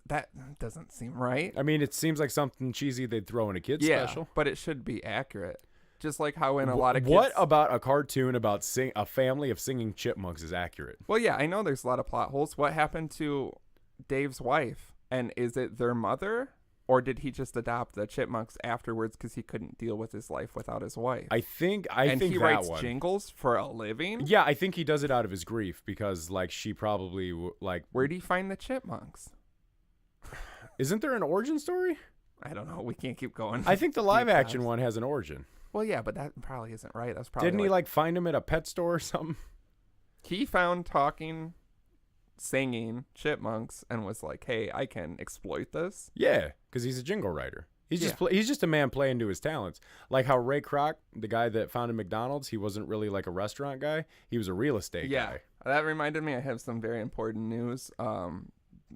That doesn't seem right. I mean, it seems like something cheesy they'd throw in a kid's special. But it should be accurate. Just like how in a lot of kids... What about a cartoon about a family of singing chipmunks is accurate? Well, yeah, I know there's a lot of plot holes. What happened to Dave's wife? And is it their mother? Or did he just adopt the chipmunks afterwards because he couldn't deal with his life without his wife? I think he that writes one. jingles for a living? Yeah, I think he does it out of his grief because like she probably like... Where'd he find the chipmunks? Isn't there an origin story? I don't know. We can't keep going. I think the live action dives. one has an origin. Well, yeah, but that probably isn't right. That's probably Didn't he like find him at a pet store or something? He found talking, singing chipmunks and was like, "Hey, I can exploit this." Yeah, because he's a jingle writer. He's just a man playing to his talents. Like how Ray Kroc, the guy that founded McDonald's, he wasn't really like a restaurant guy. He was a real estate guy. That reminded me. I have some very important news.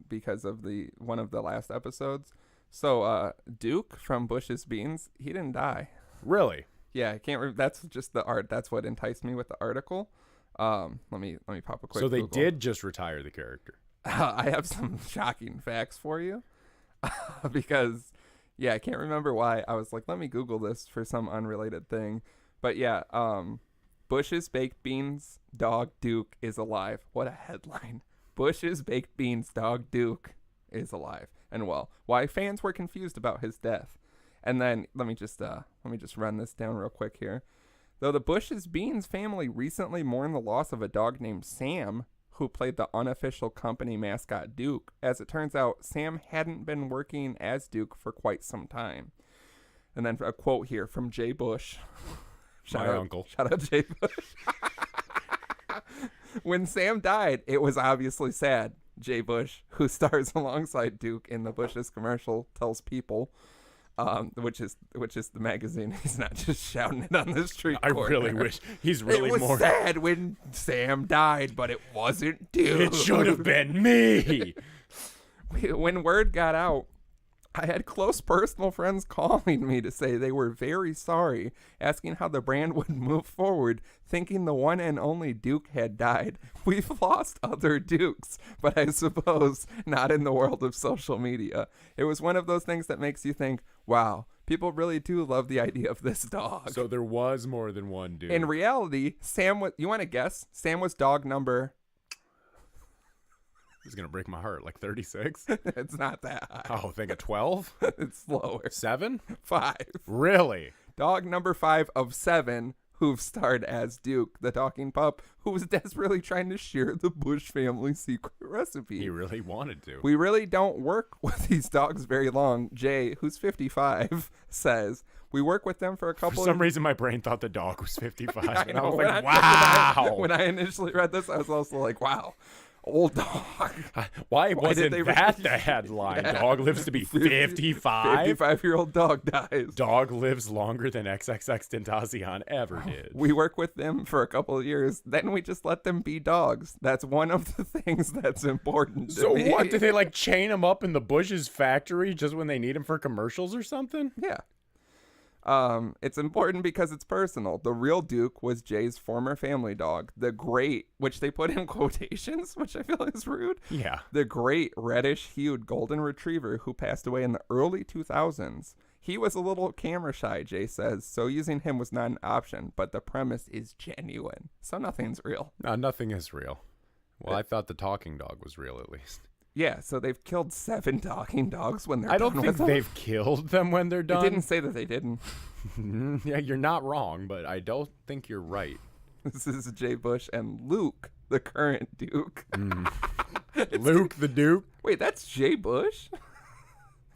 Because of one of the last episodes. So Duke from Bush's Beans, he didn't die. Really? Yeah, I can't. That's just the art. That's what enticed me with the article. Let me pop a quick. So they Google. did just retire the character. I have some shocking facts for you, because I can't remember why. I was like, let me Google this for some unrelated thing, but yeah, Bush's Baked Beans dog Duke is alive. What a headline! Bush's Baked Beans dog Duke is alive and well. Why fans were confused about his death. And then let me just run this down real quick here. Though the Bush's Beans family recently mourned the loss of a dog named Sam, who played the unofficial company mascot Duke. As it turns out, Sam hadn't been working as Duke for quite some time. And then a quote here from Jay Bush. Uncle. Shout out Jay Bush. When Sam died, it was obviously sad. Jay Bush, who stars alongside Duke in the Bush's commercial, tells People, which is the magazine. He's not just shouting it on the street corner. I really wish he's really it was more. sad when Sam died, but it wasn't Duke. It should have been me. When word got out, I had close personal friends calling me to say they were very sorry, asking how the brand would move forward, thinking the one and only Duke had died. We've lost other Dukes, but I suppose not in the world of social media. It was one of those things that makes you think, wow, people really do love the idea of this dog. So there was more than one Duke. In reality, Sam was, you want to guess? Sam was dog number... This is going to break my heart. Like 36? It's not that high. Oh, think of 12? It's lower. 7? 5. Really? Dog number 5 of 7 who've starred as Duke, the talking pup, who was desperately trying to share the Bush family secret recipe. He really wanted to. We really don't work with these dogs very long. Jay, who's 55, says, we work with them for a couple For some reason, my brain thought the dog was 55. I And I know, was when like, I- wow. When I initially read this, I was also like, wow. Old dog. Why did wasn't they that really- the headline? Yeah. Dog lives to be 55? 55-year-old dog dies. Dog lives longer than XXX Tentacion ever did. We work with them for a couple of years. Then we just let them be dogs. That's one of the things that's important to So me. what? Did they like chain him up in the Bush's factory just when they need him for commercials or something? Yeah. It's important because it's personal. The real Duke was Jay's former family dog, the great, which they put in quotations, which I feel is rude. Yeah. The great reddish-hued golden retriever who passed away in the early 2000s. He was a little camera shy, Jay says, so using him was not an option, but the premise is genuine. So nothing's real. No, nothing is real. Well, I thought the talking dog was real at least. Yeah, so they've killed 7 talking dogs when they're I don't done think with them. they've killed them when they're It done. didn't say that they didn't. Yeah, you're not wrong, but I don't think you're right. This is Jay Bush and Luke, the current Duke. Luke the Duke. Wait, that's Jay Bush?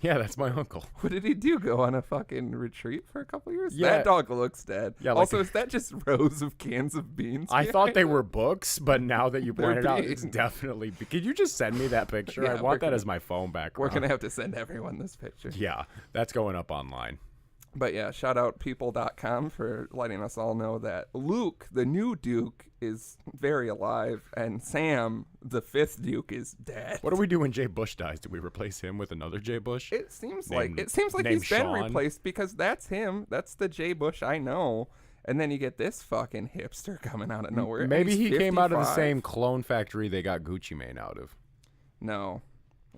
Yeah, that's my uncle. What did he do? Go on a fucking retreat for a couple years? Yeah. That dog looks dead. Yeah, like also, is that just rows of cans of beans? I thought they were books, but now that you They're pointed out, it's beans. definitely. Could you just send me that picture? Yeah, I we're want that gonna- as my phone background. We're going to have to send everyone this picture. Yeah, that's going up online. But yeah, shout out people.com for letting us all know that Luke, the new Duke, is very alive, and Sam, the fifth Duke, is dead. What do we do when Jay Bush dies? Do we replace him with another Jay Bush? It seems Named- like named he's been Sean? replaced because that's him. That's the Jay Bush I know. And then you get this fucking hipster coming out of nowhere. and Maybe he's he came out of the 55. same clone factory they got Gucci Mane out of. No.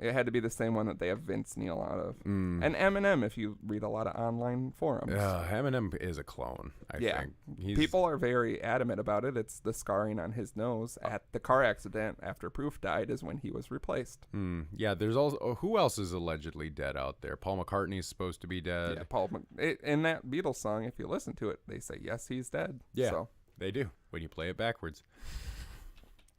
It had to be the same one that they have Vince Neil out of. Mm. And Eminem, if you read a lot of online forums. Eminem is a clone, I think. People are very adamant about it. It's the scarring on his nose at the car accident after Proof died is when he was replaced. Yeah, there's also... who else is allegedly dead out there? Paul McCartney's supposed to be dead. Yeah, in that Beatles song, if you listen to it, they say, yes, he's dead. Yeah, So, they do, when you play it backwards.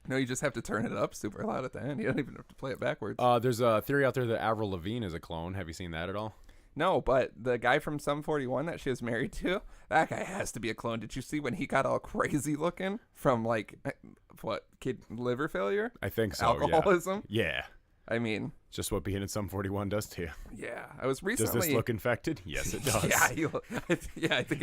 no, you just have to turn it up super loud at the end. You don't even have to play it backwards. There's a theory out there that Avril Lavigne is a clone. Have you seen that at all? No, but the guy from Sum 41 that she was married to, that guy has to be a clone. Did you see when he got all crazy looking from, like, what, kid liver failure? I think so, Alcoholism? Yeah. I mean, Just what being in Sum 41 does to you. yeah. I was recently... Does this look infected? Yes, it does. I think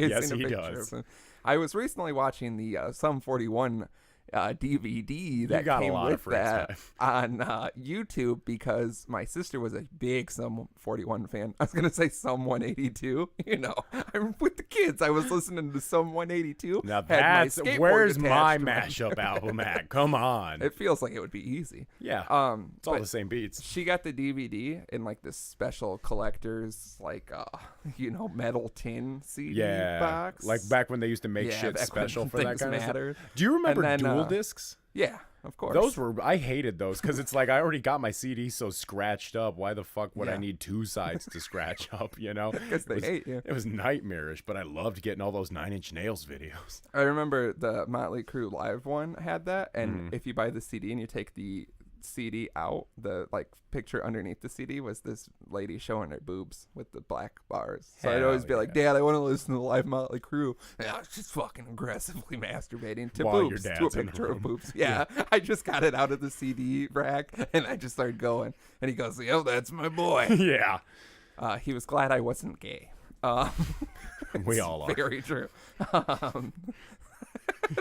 I've Yes, seen a he picture does. of him. I was recently watching the Sum 41 DVD that got a came lot of with free that time. on YouTube because my sister was a big Sum 41 fan. I was going to say Sum 182. You know, I'm with the kids. I was listening to Sum 182. Now had my that's... skateboard Where's my attached to mashup album at? Come on. It feels like it would be easy. Yeah. It's all but the same beats. she got the DVD in like this special collector's like metal tin CD Yeah. box. Like back when they used to make shit back when special for that things kind of mattered. stuff. Do you remember And then, dual discs? Yeah, of course. Those were... I hated those because it's like I already got my CD so scratched up. Why the fuck would I Yeah. need two sides to scratch up, you know? because they hate you. It was nightmarish, but I loved getting all those Nine Inch Nails videos. I remember the Motley Crue live one had that, and Mm-hmm. if you buy the CD and you take the CD out, the like picture underneath the CD was this lady showing her boobs with the black bars. So I'd always be Hell like, Dad, I want to listen to the live Motley Crue. And I was just fucking aggressively masturbating to While your boobs, to a dad's in the picture of room. boobs. Yeah, I just got it out of the CD rack, and I just started going. And he goes, "Yo, that's my boy." Yeah. He was glad I wasn't gay. We It's all are. very true.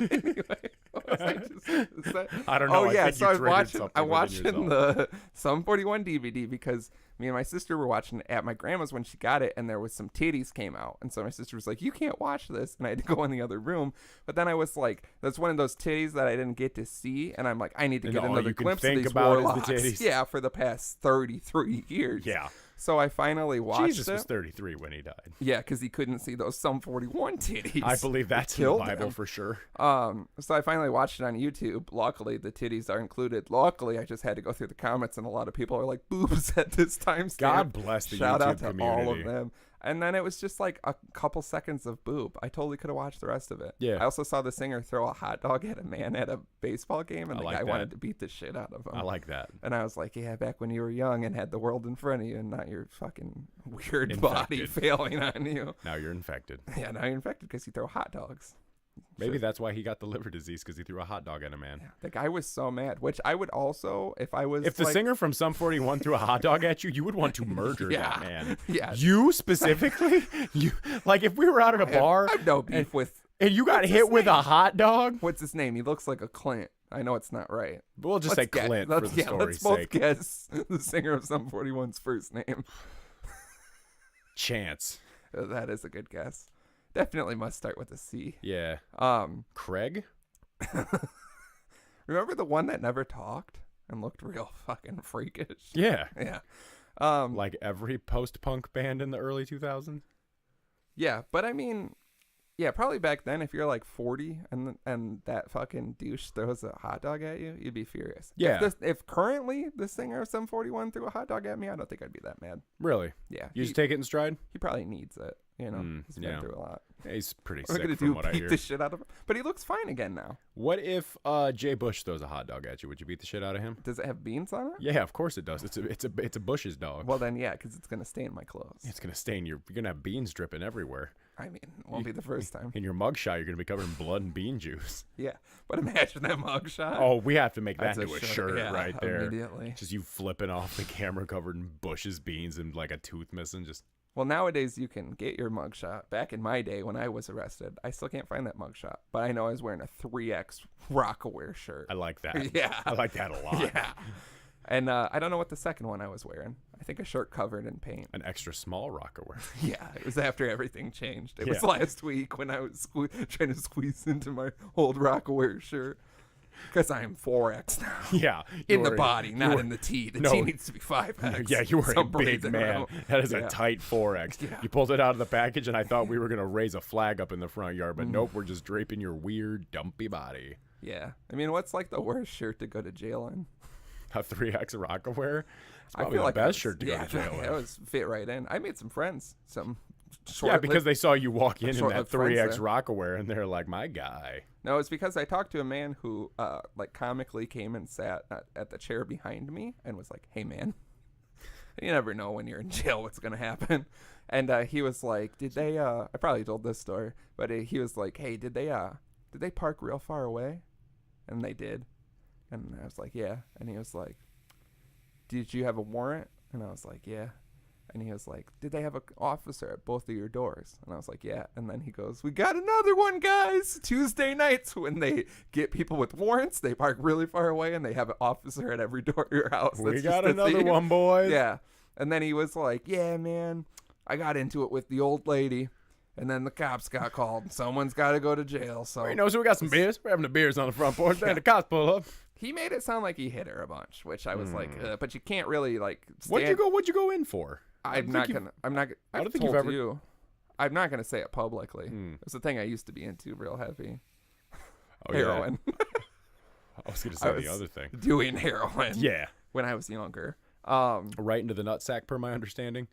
Anyway, what was I just gonna say? I don't know. Oh I yeah, think so you I was triggered watching. something I'm within watching yourself. the Sum 41 DVD because me and my sister were watching it at my grandma's when she got it, and there was some titties came out, and so my sister was like, "You can't watch this," and I had to go in the other room. But then I was like, "That's one of those titties that I didn't get to see," and I'm like, "I need to And get all another you can glimpse of think these about is the warlocks." titties. Yeah, for the past 33 years. Yeah. So I finally watched Jesus it. was 33 when he died. Yeah, because he couldn't see those Sum 41 titties. I believe that's in the Killed Bible him. for sure. So I finally watched it on YouTube. Luckily, the titties are included. Luckily, I just had to go through the comments, and a lot of people are like, "Boobs at this time." God bless the Shout YouTube out to all of community. them. And then it was just like a couple seconds of boob. I totally could have watched the rest of it. Yeah. I also saw the singer throw a hot dog at a man at a baseball game, and I the like guy that. wanted to beat the shit out of him. I like that. And I was like, yeah, back when you were young and had the world in front of you and not your fucking weird body Infected. failing on you. Now you're infected. Yeah, now you're infected because you throw hot dogs. Maybe Sure. that's why he got the liver disease, because he threw a hot dog at a man. The guy was so mad, which I would also, if I was If the like, singer from Sum 41 threw a hot dog at you, you would want to murder Yeah. that man. Yeah. You specifically? You like if we were out at a bar I have no beef with, and you got What's hit his with a name? hot dog? what's his name? He looks like a Clint. I know it's not right. We'll just say guess- Clint for the let's story's both sake. guess the singer of Sum 41's first name. Chance. That is a good guess. Definitely must start with a C. Yeah. Craig? Remember the one that never talked and looked real fucking freakish? Yeah. Yeah. Like every post-punk band in the early 2000s? Yeah, but I mean, yeah, probably back then, if you're like 40 and that fucking douche throws a hot dog at you, you'd be furious. Yeah. If currently the singer of Sum 41 threw a hot dog at me, I don't think I'd be that mad. Really? Yeah. You he, just take it in stride? he probably needs it. You know, he's been through a lot. He's pretty What sick we're from gonna what do, I beat hear. the shit out of him. But he looks fine again now. What if Jay Bush throws a hot dog at you? Would you beat the shit out of him? Does it have beans on it? Yeah, of course it does. It's a Bush's dog. Well, then, yeah, because it's going to stain my clothes. It's gonna stain you're gonna have beans dripping everywhere. I mean, it won't be the first time. In your mugshot, you're gonna be covered in blood and bean juice. Yeah, but imagine that mugshot. Oh, we have to make that That's into a shirt yeah, right there. Immediately. Just you flipping off the camera covered in Bush's beans and like a tooth missing. Just Well, nowadays you can get your mugshot. Back in my day when I was arrested, I still can't find that mugshot. But I know I was wearing a 3X Rockaware shirt. I like that. Yeah. I like that a lot. Yeah. And I don't know what the second one I was wearing. I think a shirt covered in paint. An extra small Rockaware. Yeah, it was after everything changed. It was Yeah. last week when I was trying to squeeze into my old Rockaware shirt. Because I'm 4X now. Yeah. In the body, not in the T. The T needs to be 5X. Yeah, you were a Some big braids in a man. row. That is Yeah. a tight 4X. Yeah. You pulled it out of the package, and I thought we were going to raise a flag up in the front yard, Mm. but nope, we're just draping your weird, dumpy body. Yeah. I mean, what's like the worst shirt to go to jail in? A 3X Rockaware? It's I probably feel the like best shirt to go to jail It in. was fit right in. I made some friends. Some Yeah, short because they saw you walk in that short-lived friends 3X there. Rockaware, and they're like, my guy. No, it's because I talked to a man who, like, comically came and sat at the chair behind me and was like, "Hey, man, you never know when you're in jail what's gonna happen." And he was like, "Did they?" I probably told this story, but he was like, "Hey, did they park real far away?" And they did. And I was like, "Yeah." And he was like, "Did you have a warrant?" And I was like, "Yeah." And he was like, "Did they have an officer at both of your doors?" And I was like, "Yeah." And then he goes, "We got another one, guys. Tuesday nights when they get people with warrants, they park really far away and they have an officer at every door of your house." We That's got just a another thing. one, boys. Yeah. And then he was like, "Yeah, man, I got into it with the old lady. And then the cops got called. Someone's got to go to jail." So You know, so we got some beers. We're having the beers on the front porch. Then the cops pull up. he made it sound like he hit her a bunch, which I was like, but you can't really like. What'd you go in for? I'm not gonna. I I've don't think told you've ever- you. I'm not gonna say it publicly. It's a thing I used to be into, real heavy. Oh, Heroin. Yeah. I was going to say the other thing. Doing heroin. Yeah. When I was younger. Right into the nutsack, per my understanding.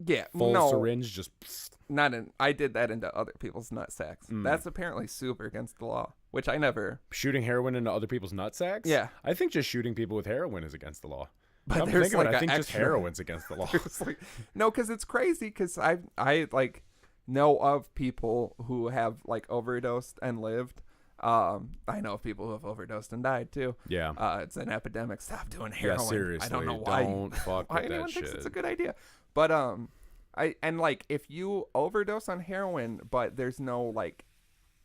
Yeah. Full no, syringe, just. not in. I did that into other people's nut sacks. Mm. That's apparently super against the law, which I never. Shooting heroin into other people's nutsacks? Yeah. I think just shooting people with heroin is against the law. But Come to there's think of it, like I a think just extra- heroin's against the law. It's like, no, because it's crazy. Because I like know of people who have like overdosed and lived. I know of people who have overdosed and died too. Yeah. It's an epidemic. Stop doing heroin. Yeah, seriously. I don't know why. Don't fuck Why with anyone that thinks shit. it's a good idea. But like if you overdose on heroin, but there's no like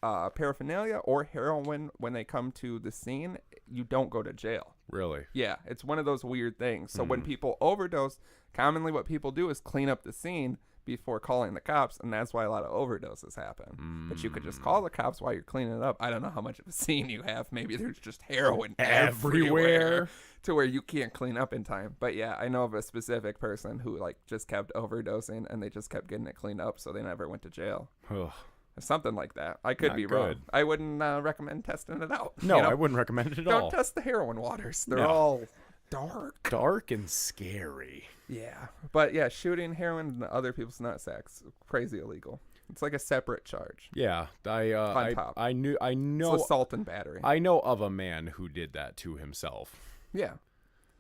paraphernalia or heroin when they come to the scene, you don't go to jail. Really? Yeah, it's one of those weird things. So when people overdose, commonly what people do is clean up the scene before calling the cops, and that's why a lot of overdoses happen. But you could just call the cops while you're cleaning it up. I don't know how much of a scene you have. Maybe there's just heroin everywhere to where you can't clean up in time. But yeah, I know of a specific person who like just kept overdosing and they just kept getting it cleaned up, so they never went to jail. Ugh. Something like that. I could Not be wrong. good. I wouldn't recommend testing it out. No, you know? I wouldn't recommend it at Don't all. test the heroin waters. They're No. all dark. Dark and scary. Yeah. But yeah, shooting heroin into other people's nut-sacks, crazy illegal. It's like a separate charge. Yeah, I top. know It's assault and battery. I know of a man who did that to himself. Yeah.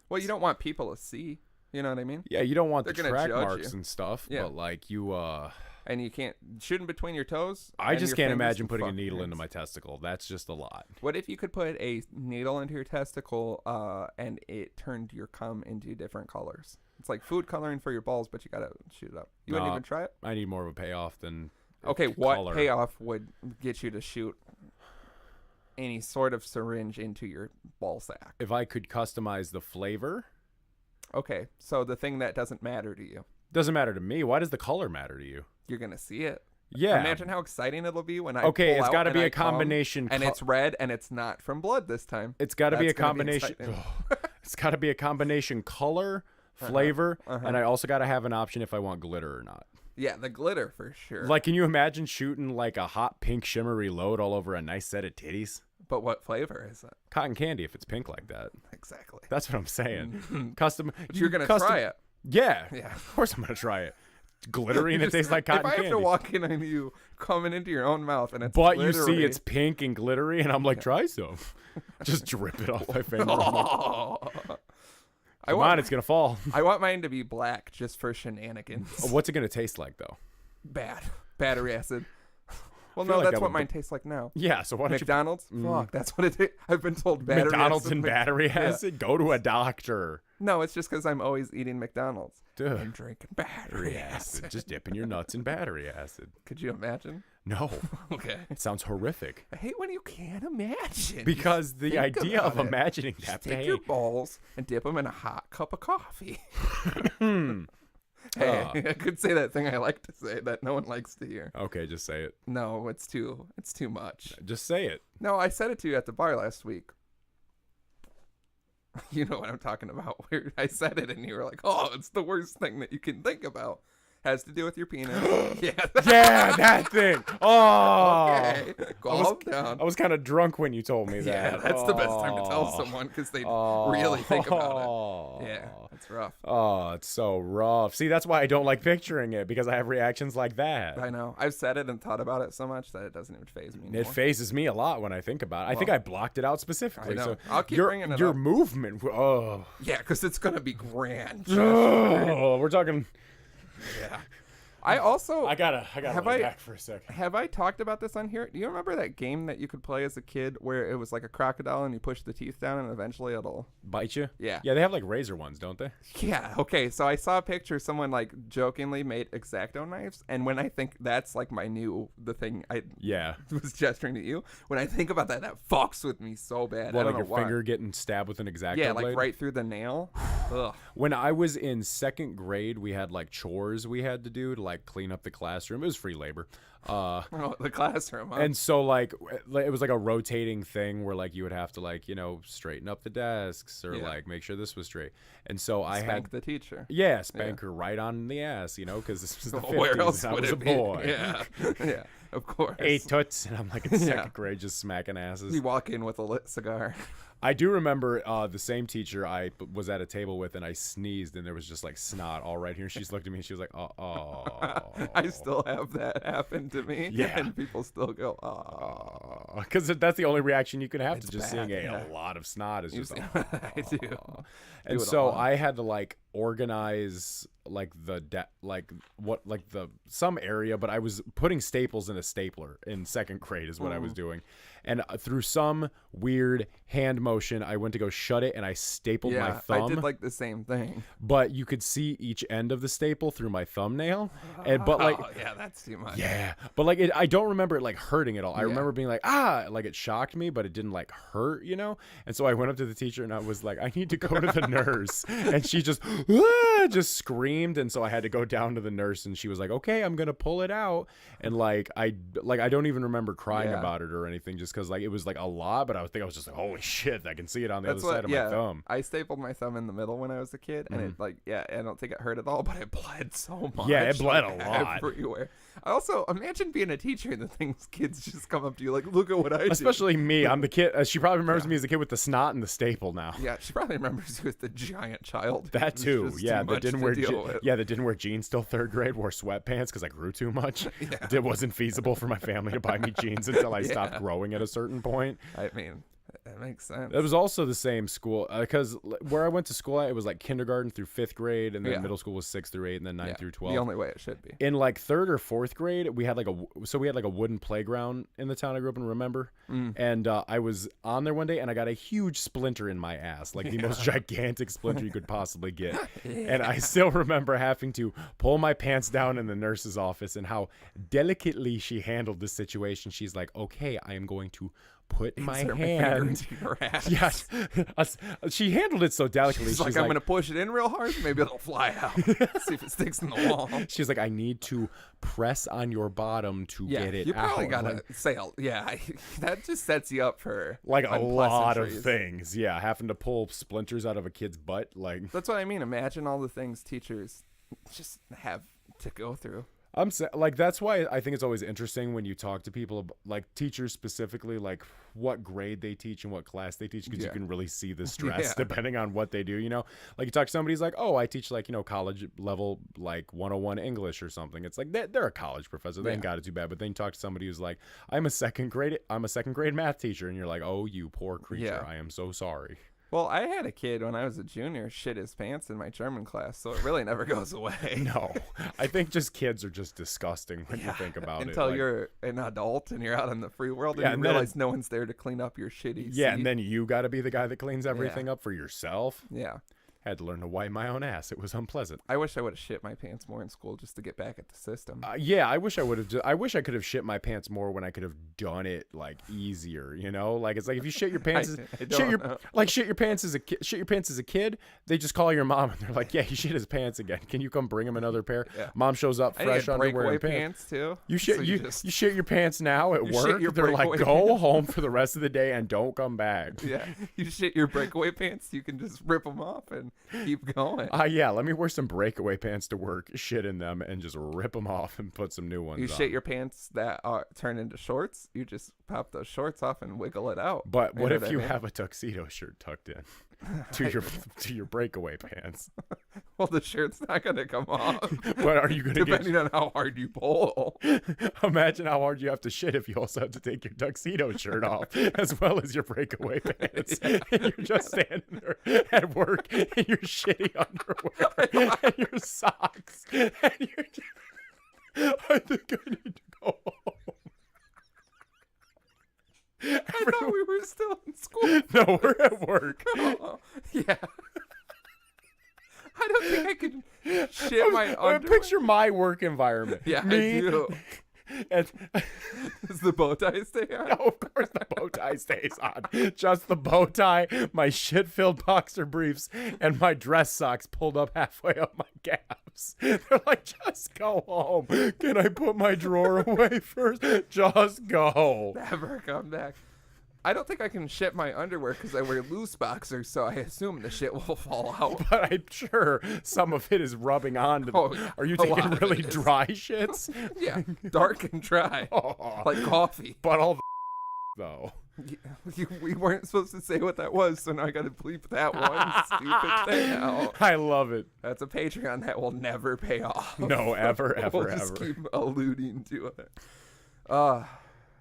Well, you don't want people to see. You know what I mean? Yeah, you don't want They're the gonna track judge marks you. and stuff, Yeah. but like you And you can't shooting between your toes. I and just your can't fingers, imagine putting a fuck needle into hands. my testicle. That's just a lot. What if you could put a needle into your testicle and it turned your cum into different colors? It's like food coloring for your balls, but you gotta shoot it up. You wouldn't No. even try it? I need more of a payoff than Okay, what color. payoff would get you to shoot any sort of syringe into your ball sack? If I could customize the flavor, Okay, so the thing that doesn't matter to you, doesn't matter to me. Why does the color matter to you? you're gonna see it. Yeah. Imagine how exciting it'll be when I Okay, pull it's out got to and be I a come, combination. and it's red, and it's not from blood this time. It's got to be a That's gonna be combination. exciting. It's got to be a combination color, flavor, and I also got to have an option if I want glitter or not. Yeah, the glitter for sure. Like, can you imagine shooting like a hot pink shimmery load all over a nice set of titties? But what flavor is it? Cotton candy if it's pink like that. Exactly. That's what I'm saying. Custom. But you're gonna custom- try it. Yeah. Yeah. Of course I'm gonna try it. glittery and it tastes like cotton If I have candy. to walk in on you coming into your own mouth and it's But glittery. you see it's pink and glittery, and I'm like, try some. Just drip it off my finger. I'm like, come on, it's going to fall. I want mine to be black just for shenanigans. What's it going to taste like, though? Bad. Battery acid. Well, feel no, like that's that what would mine tastes like now. Yeah, so why don't McDonald's? Fuck, that's what it is. I've been told battery McDonald's acid. and battery Yeah. acid? Go to a doctor. No, it's just because I'm always eating McDonald's. Dude. And drinking battery acid. Just dipping your nuts in battery acid. Could you imagine? No. Okay. It sounds horrific. I hate when you can't imagine. Because the Think idea of about it. imagining Just that take pain. your balls and dip them in a hot cup of coffee. Hey, I could say that thing I like to say that no one likes to hear. Okay, just say it. No, it's too much. Just say it. No, I said it to you at the bar last week. You know what I'm talking about. Where I said it and you were like, "Oh, it's the worst thing that you can think about." Has to do with your penis. Yeah. Yeah, that thing. Oh. Okay. Calm down. I was kind of drunk when you told me that. Yeah, that's the best time to tell someone because they really think about it. Yeah, it's rough. Oh, it's so rough. See, that's why I don't like picturing it, because I have reactions like that. I know. I've said it and thought about it so much that it doesn't even faze me anymore. It phases me a lot when I think about it. I think I blocked it out specifically. I know. So I'll keep your, bringing it your up. movement. Oh. Yeah, because it's going to be grand. Oh, we're talking. Yeah. I also... I gotta Have lay I- back for a second. Have I talked about this on here? Do you remember that game that you could play as a kid where it was like a crocodile and you push the teeth down and eventually it'll... Bite you? Yeah. Yeah, they have like razor ones, don't they? Yeah, okay. So I saw a picture, someone like jokingly made X-Acto knives. And when I think that's like the thing I Yeah. was gesturing to you, when I think about that, that fucks with me so bad. Well, I don't like know your why. finger getting stabbed with an X-Acto Yeah, blade? like right through the nail. Ugh. When I was in second grade, we had like chores we had to do to like clean up the classroom. It was free labor. Oh, the classroom, huh? And so like it was like a rotating thing where like you would have to like, you know, straighten up the desks or Yeah. like make sure this was straight. And so I Spank had the teacher. yeah, spank her right on the ass, you know, because this was the 50s Where else and I would was it a be? boy. Yeah, yeah, of course. 8 toots, and I'm like in second Yeah. grade just smacking asses. You walk in with a lit cigar. I do remember the same teacher I was at a table with, and I sneezed, and there was just like snot all right here. And she just looked at me, and she was like, "Oh." I still have that happen to me. Yeah. And people still go, oh. Because that's the only reaction you can have It's to just bad, seeing yeah. a lot of snot is just. I do. And Do it a so lot. I had to like organize like some area, but I was putting staples in a stapler in second grade is what I was doing. And through some weird hand motion, I went to go shut it and I stapled my Yeah, thumb. I did like the same thing. But you could see each end of the staple through my thumbnail. But like, Oh, yeah, that's too much. yeah, but like I don't remember it like hurting at all. I Yeah. remember being like, like it shocked me, but it didn't like hurt, you know? And so I went up to the teacher and I was like, I need to go to the nurse. And she just screamed. And so I had to go down to the nurse and she was like, okay, I'm going to pull it out. And like, I don't even remember crying Yeah. about it or anything just because like it was like a lot, but I was just like, holy shit, I can see it on the That's other side of my thumb. I stapled my thumb in the middle when I was a kid, and it I don't think it hurt at all, but it bled so much. Yeah, it bled like, a lot. everywhere. I also imagine being a teacher and the things kids just come up to you like, look at what I did. Especially me. I'm the kid. She probably remembers me as the kid with the snot and the staple now. Yeah, she probably remembers you as the giant child. That It's too, just yeah. too That much didn't to wear, deal with. that didn't wear jeans till third grade. Wore sweatpants because I grew too much. It wasn't feasible for my family to buy me jeans until I stopped growing at a certain point. I mean, that makes sense. It was also the same school because where I went to school at, it was like kindergarten through 5th grade, and then Yeah. middle school was 6th through 8th, and then 9th through 12. The only way it should be. In like 3rd or 4th grade, we had like a wooden playground in the town I grew up in. Remember? And I was on there one day, and I got a huge splinter in my ass, like the most gigantic splinter you could possibly get. And I still remember having to pull my pants down in the nurse's office, and how delicately she handled the situation. She's like, "Okay, I am going to put my Insert finger hand." into your ass. Yes, she handled it so delicately. She's like, I'm gonna push it in real hard, maybe it'll fly out. See if it sticks in the wall. She's like, I need to press on your bottom to get it you out. probably gotta Like, say, that just sets you up for like a lot of unpleasantries. things. Yeah, having to pull splinters out of a kid's butt. Like, That's what I mean. Imagine all the things teachers just have to go through. Like, that's why I think it's always interesting when you talk to people, like teachers specifically, like what grade they teach and what class they teach, because you can really see the stress depending on what they do, you know? Like, you talk to somebody who's like, oh, I teach, like, you know, college level, like 101 English or something. It's like they're a college professor. They ain't got it too bad. But then you talk to somebody who's like, I'm a second grade math teacher. And you're like, oh, you poor creature. I am so sorry. Well, I had a kid when I was a junior shit his pants in my German class, so it really never goes away. No, I think just kids are just disgusting when you think about it. Until you're an adult and you're out in the free world and you realize no one's there to clean up your shitty seat. And then you got to be the guy that cleans everything up for yourself. Yeah. Had to learn to wipe my own ass. It was unpleasant. I wish I would have shit my pants more in school just to get back at the system. I wish I would have. I wish I could have shit my pants more when I could have done it like easier. You know, like it's like if you shit your pants, shit your pants as a kid. Shit your pants as a kid. They just call your mom and they're like, "Yeah, he shit his pants again. Can you come bring him another pair?" Yeah. Mom shows up fresh underwear and pants too. You shit you shit your pants now at work. They're like, "Go home for the rest of the day and don't come back." Yeah, you shit your breakaway pants. You can just rip them off and keep going. Let me wear some breakaway pants to work, shit in them, and just rip them off and put some new ones on. You shit your pants that turn into shorts, you just pop those shorts off and wiggle it out. But what if you have a tuxedo shirt tucked in to your breakaway pants? Well, the shirt's not going to come off. But are you going to depending on how hard you pull. Imagine how hard you have to shit if you also have to take your tuxedo shirt off as well as your breakaway pants. And you're just standing there at work in your shitty underwear and your socks. And you're just, I think I need to go home. I thought we were still in school. No, we're at work. Yeah. I don't think I could shit my underwear. Picture my work environment. Yeah, Me, I do. And does the bow tie stay on? No, of course the bow tie stays on. Just the bow tie, my shit-filled boxer briefs, and my dress socks pulled up halfway up my calves. They're like, just go home. Can I put my drawer away first? Just go. Never come back. I don't think I can shit my underwear because I wear loose boxers, so I assume the shit will fall out. But I'm sure some of it is rubbing on to Are you taking really dry shits? Yeah, dark and dry. Like coffee. But all the though. We weren't supposed to say what that was, so now I got to bleep that one stupid thing out. I love it. That's a Patreon that will never pay off. No, ever, we'll just keep alluding to it.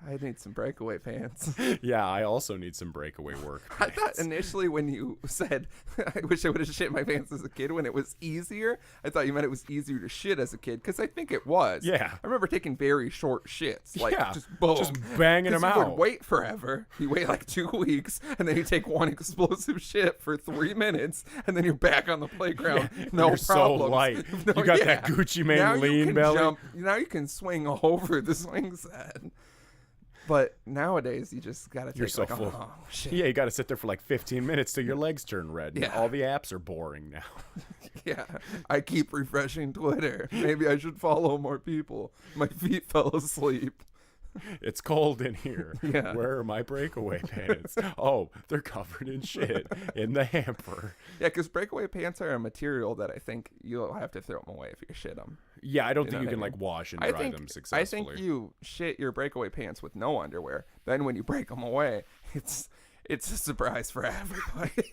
I need some breakaway pants. Yeah, I also need some breakaway work pants. I thought initially when you said, I wish I would have shit my pants as a kid when it was easier, I thought you meant it was easier to shit as a kid, because I think it was. Yeah. I remember taking very short shits. Like, just boom. Just banging them out. You would wait forever. You wait like 2 weeks, and then you take one explosive shit for 3 minutes, and then you're back on the playground. Yeah, no you're problems. So light. You got that Gucci Mane lean belly. Now you can swing over the swing set. But nowadays, you just got to take so full. Oh, shit. Yeah, you got to sit there for like 15 minutes till your legs turn red. Yeah. All the apps are boring now. Yeah, I keep refreshing Twitter. Maybe I should follow more people. My feet fell asleep. It's cold in here. Yeah. Where are my breakaway pants? Oh, they're covered in shit in the hamper. Yeah, because breakaway pants are a material that I think you'll have to throw them away if you shit them. Yeah, I don't think you can like wash and dry them successfully. I think you shit your breakaway pants with no underwear. Then when you break them away, it's a surprise for everybody.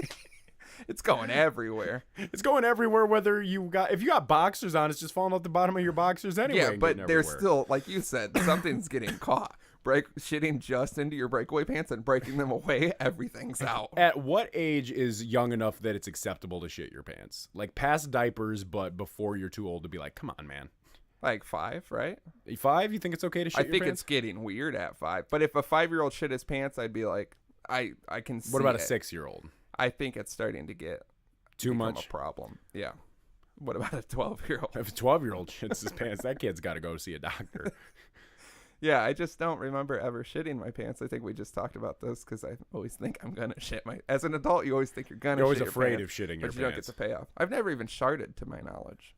It's going everywhere. It's going everywhere. If you got boxers on, it's just falling off the bottom of your boxers anyway. Yeah, but there's still, like you said, something's getting caught. Shitting just into your breakaway pants and breaking them away, everything's out. At what age is young enough that it's acceptable to shit your pants? Like past diapers, but before you're too old to be like, come on, man. Like 5, right? 5? You think it's okay to shit your pants? I think it's getting weird at 5. But if a 5-year-old shit his pants, I'd be like, I can see. What about it. A 6-year-old? I think it's starting to get too much a problem. Yeah. What about a 12-year-old? If a 12-year-old shits his pants, that kid's got to go see a doctor. Yeah, I just don't remember ever shitting my pants. I think we just talked about this because I always think I'm going to shit my... As an adult, you always think you're going to shit your pants. You're always afraid of shitting your pants. But you don't get the payoff. I've never even sharted, to my knowledge.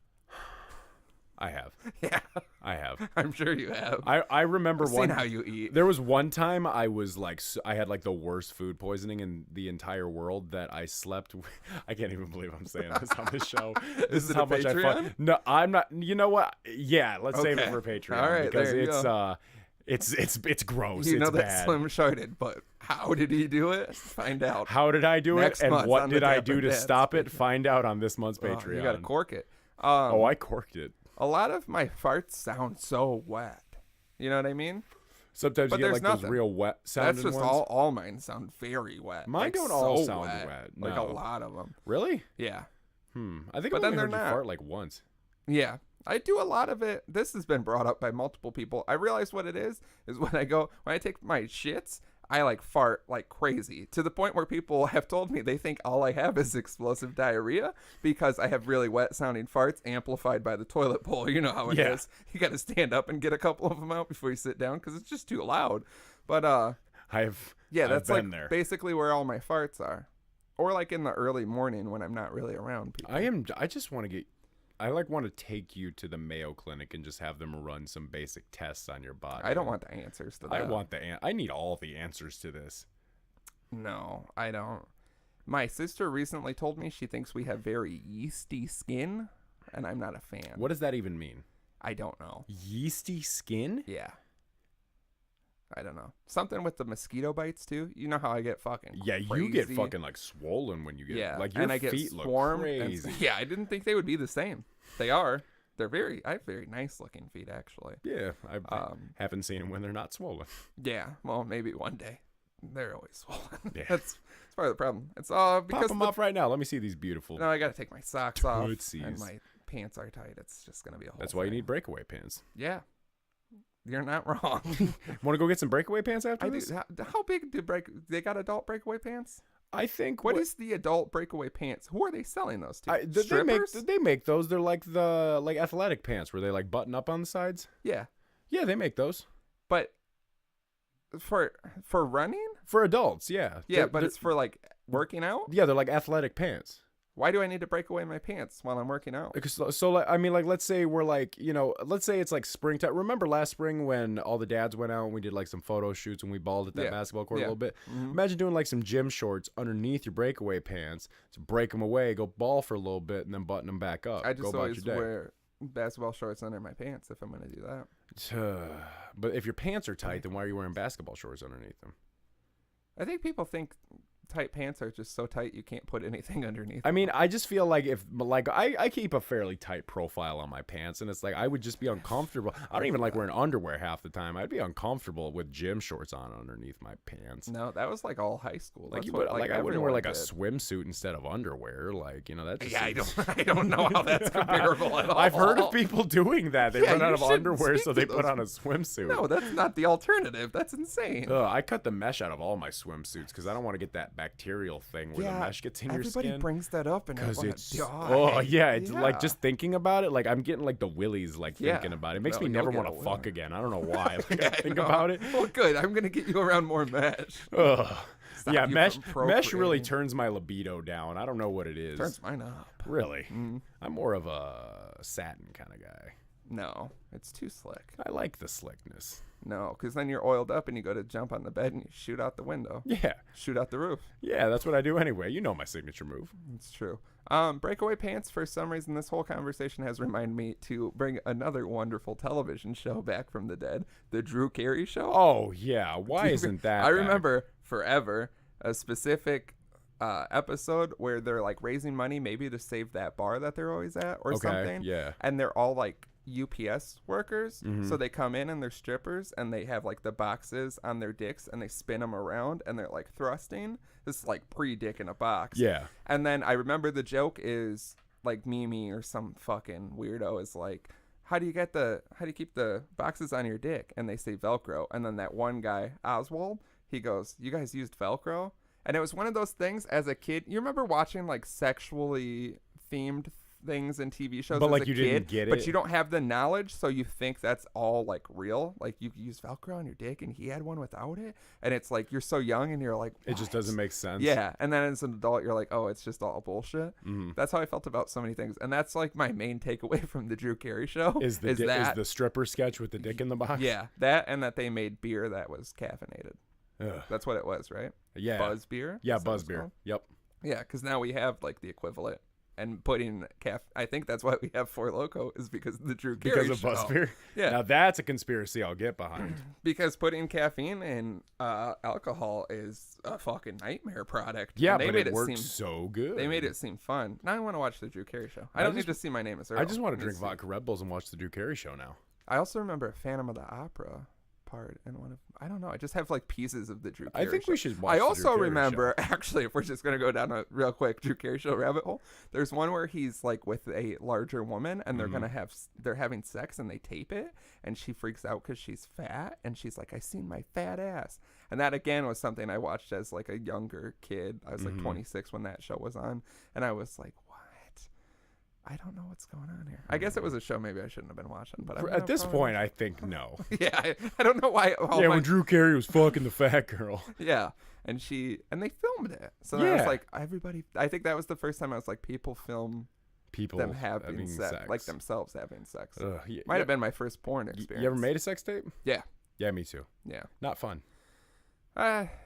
I have. Yeah, I have. I'm sure you have. I remember I've seen how you eat. There was one time I was like, I had like the worst food poisoning in the entire world that I slept. I can't even believe I'm saying this on the show. This is how much Patreon? I fuck. No, I'm not. You know what? Yeah, let's save it for Patreon. All right, because there you go. It's gross. You know it's that bad. Slim sharded, but how did he do it? Find out. How did I do Next it, and month what on did the I Dapper do to Dads stop it? Patreon. Find out on this month's Oh, Patreon. you gotta cork it. I corked it. A lot of my farts sound so wet. You know what I mean? Sometimes But you get there's like nothing. those real wet sounding That's just ones. all mine sound very wet. Mine like, don't so all sound wet. Like a No. lot of them. Really? Yeah. I think But I've then only heard they're you not. fart like once. Yeah. I do a lot of it. This has been brought up by multiple people. I realize what it is when I take my shits, I like fart like crazy to the point where people have told me they think all I have is explosive diarrhea because I have really wet sounding farts amplified by the toilet bowl. You know how it is. You got to stand up and get a couple of them out before you sit down because it's just too loud. But I've that's been like there. basically where all my farts are, or like in the early morning when I'm not really around people. I just want to get. I want to take you to the Mayo Clinic and just have them run some basic tests on your body. I don't want the answers to that. I need all the answers to this. No, I don't. My sister recently told me she thinks we have very yeasty skin, and I'm not a fan. What does that even mean? I don't know. Yeasty skin? Yeah. I don't know. Something with the mosquito bites too. You know how I get fucking Yeah, crazy? you get fucking like swollen when you get like your and I get feet look swarmed crazy. yeah, I didn't think they would be the same. They are. I have very nice looking feet actually. Yeah, I haven't seen them when they're not swollen. Yeah, well, maybe one day. They're always swollen. Yeah. That's part of the problem. It's Pop because them off right now. Let me see these beautiful. No, I got to take my socks off Tootsies. and my pants are tight. It's just gonna be a whole. That's why you thing. need breakaway pants. Yeah, you're not wrong. Want to go get some breakaway pants after I do. this? How big do they got adult breakaway pants? I think What is the adult breakaway pants? Who are they selling those to? they make those. They're like the athletic pants where they like button up on the sides. Yeah, Yeah, they make those but for running. for adults. Yeah, Yeah, but it's for like working out. they're like athletic pants. Why do I need to break away my pants while I'm working out? Because so like I mean like let's say we're like let's say it's like springtime. Remember last spring when all the dads went out and we did like some photo shoots and we balled at that basketball court a little bit. Mm-hmm. Imagine doing like some gym shorts underneath your breakaway pants to break them away, go ball for a little bit, and then button them back up. I just go always about your day. wear basketball shorts under my pants if I'm going to do that. But if your pants are tight, then why are you wearing basketball shorts underneath them? I think people think tight pants are just so tight you can't put anything underneath. I mean, I just feel like I keep a fairly tight profile on my pants, and it's like I would just be uncomfortable. I don't even like wearing underwear half the time. I'd be uncomfortable with gym shorts on underneath my pants. No, that was like all high school. Like That's you what, would, I wouldn't wear like a did. swimsuit instead of underwear. Like that. Just Yeah, seems... I don't know how that's comparable at all. I've heard of people doing that. They run you out of shouldn't underwear, speak so to they put those on a swimsuit. No, that's not the alternative. That's insane. I cut the mesh out of all my swimsuits because I don't want to get that bacterial thing where the mesh gets in your skin. Everybody brings that up and Because it's die. it's like just thinking about it, like I'm getting like the willies like Yeah. thinking about it. It makes No, me you'll never get want a to willy. fuck again. I don't know why. Like Yeah, I think I know. about it. Well, good. I'm gonna get you around more mesh. Ugh. Stop Yeah, you mesh from mesh really procreating. turns my libido down. I don't know what it is. Turns mine up. Really? Mm. I'm more of a satin kind of guy. No, it's too slick. I like the slickness. No, because then you're oiled up and you go to jump on the bed and you shoot out the window. Yeah. Shoot out the roof. Yeah, that's what I do anyway. You know my signature move. It's true. Breakaway Pants, for some reason, this whole conversation has reminded me to bring another wonderful television show back from the dead, the Drew Carey Show. Oh, yeah. Why isn't that I back? remember forever a specific episode where they're like raising money maybe to save that bar that they're always at or something. Yeah. And they're all like UPS workers. Mhm. So they come in and they're strippers and they have like the boxes on their dicks and they spin them around and they're like thrusting. This is like pre-dick in a box. Yeah. And then I remember the joke is like Mimi or some fucking weirdo is like, how do you keep the boxes on your dick? And they say Velcro. And then that one guy, Oswald, he goes, you guys used Velcro? And it was one of those things as a kid. You remember watching like sexually themed things in TV shows But as like a you kid, didn't get but it. you don't have the knowledge, so you think that's all like real. Like you use Velcro on your dick, and he had one without it, and it's like you're so young, and you're like, It just "What?" doesn't make sense. Yeah, and then as an adult, you're like, oh, it's just all bullshit. Mhm. That's how I felt about so many things, and that's like my main takeaway from the Drew Carey show Is is the stripper sketch with the dick in the box? yeah, that and that they made beer that was caffeinated. Ugh. That's what it was, right? Yeah. Buzz beer. Yeah, Is that what buzz it's beer. called? Yep. Yeah, because now we have like the equivalent. And putting I think that's why we have Four Loko is because of the Drew Carey Because of show. buzz beer. Yeah. Now that's a conspiracy I'll get behind. Because putting caffeine in alcohol is a fucking nightmare product. Yeah, And they but made it works seem, so good. They made it seem fun. Now I want to watch the Drew Carey show. I don't need to see My Name is Earl. I just want to Let me drink see. vodka Red Bulls and watch the Drew Carey show now. I also remember Phantom of the Opera part in one of I don't know. I just have like pieces of the Drew Carey I think show. we should watch I the Drew also Carey remember actually, if we're just gonna go down a real quick Drew Carey show rabbit hole, there's one where he's like with a larger woman and they're they're having sex and they tape it and she freaks out because she's fat and she's like, I seen my fat ass. And that again was something I watched as like a younger kid. I was like 26 when that show was on, and I was like, I don't know what's going on here. I guess it was a show maybe I shouldn't have been watching, but At this point, I think no. yeah, I don't know why. Yeah, when Drew Carey was fucking the fat girl. Yeah, and they filmed it. So then I was like, everybody. I think that was the first time I was like, people film them having sex, like themselves having sex. Might have been my first porn experience. You ever made a sex tape? Yeah. Yeah, me too. Yeah. Not fun.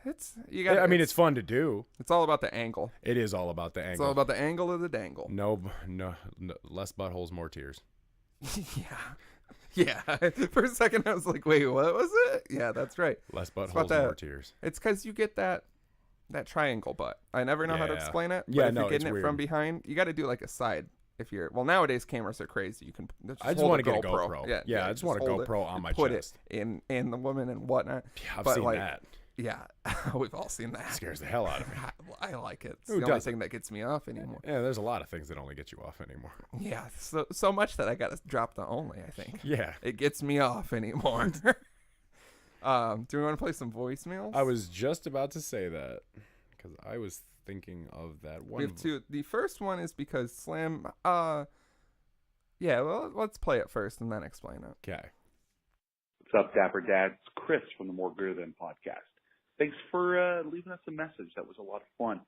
It's fun to do. It's all about the angle. It is all about the angle. It's all about the angle of the dangle. No, less buttholes, more tears. Yeah. For a second, I was like, wait, what was it? Yeah, that's right. Less buttholes, more tears. It's because you get that triangle butt. I never know how to explain it. But yeah, if you're getting it from behind, you got to do like a side. Nowadays cameras are crazy. You can. I just want to get a GoPro. Yeah, I just want a GoPro on my put chest. Put it in the woman and whatnot. Yeah, I've seen that. Yeah, we've all seen that. It scares the hell out of me. I like it. It's the only thing that gets me off anymore. Yeah, there's a lot of things that only get you off anymore. Yeah, so much that I got to drop the only, I think. Yeah. It gets me off anymore. Do we want to play some voicemails? I was just about to say that because I was thinking of that one. We have two. The first one is because Slim, yeah, well, let's play it first and then explain it. Okay. What's up, Dapper Dad? It's Chris from the More Greater Than podcast. Thanks for leaving us a message. That was a lot of fun.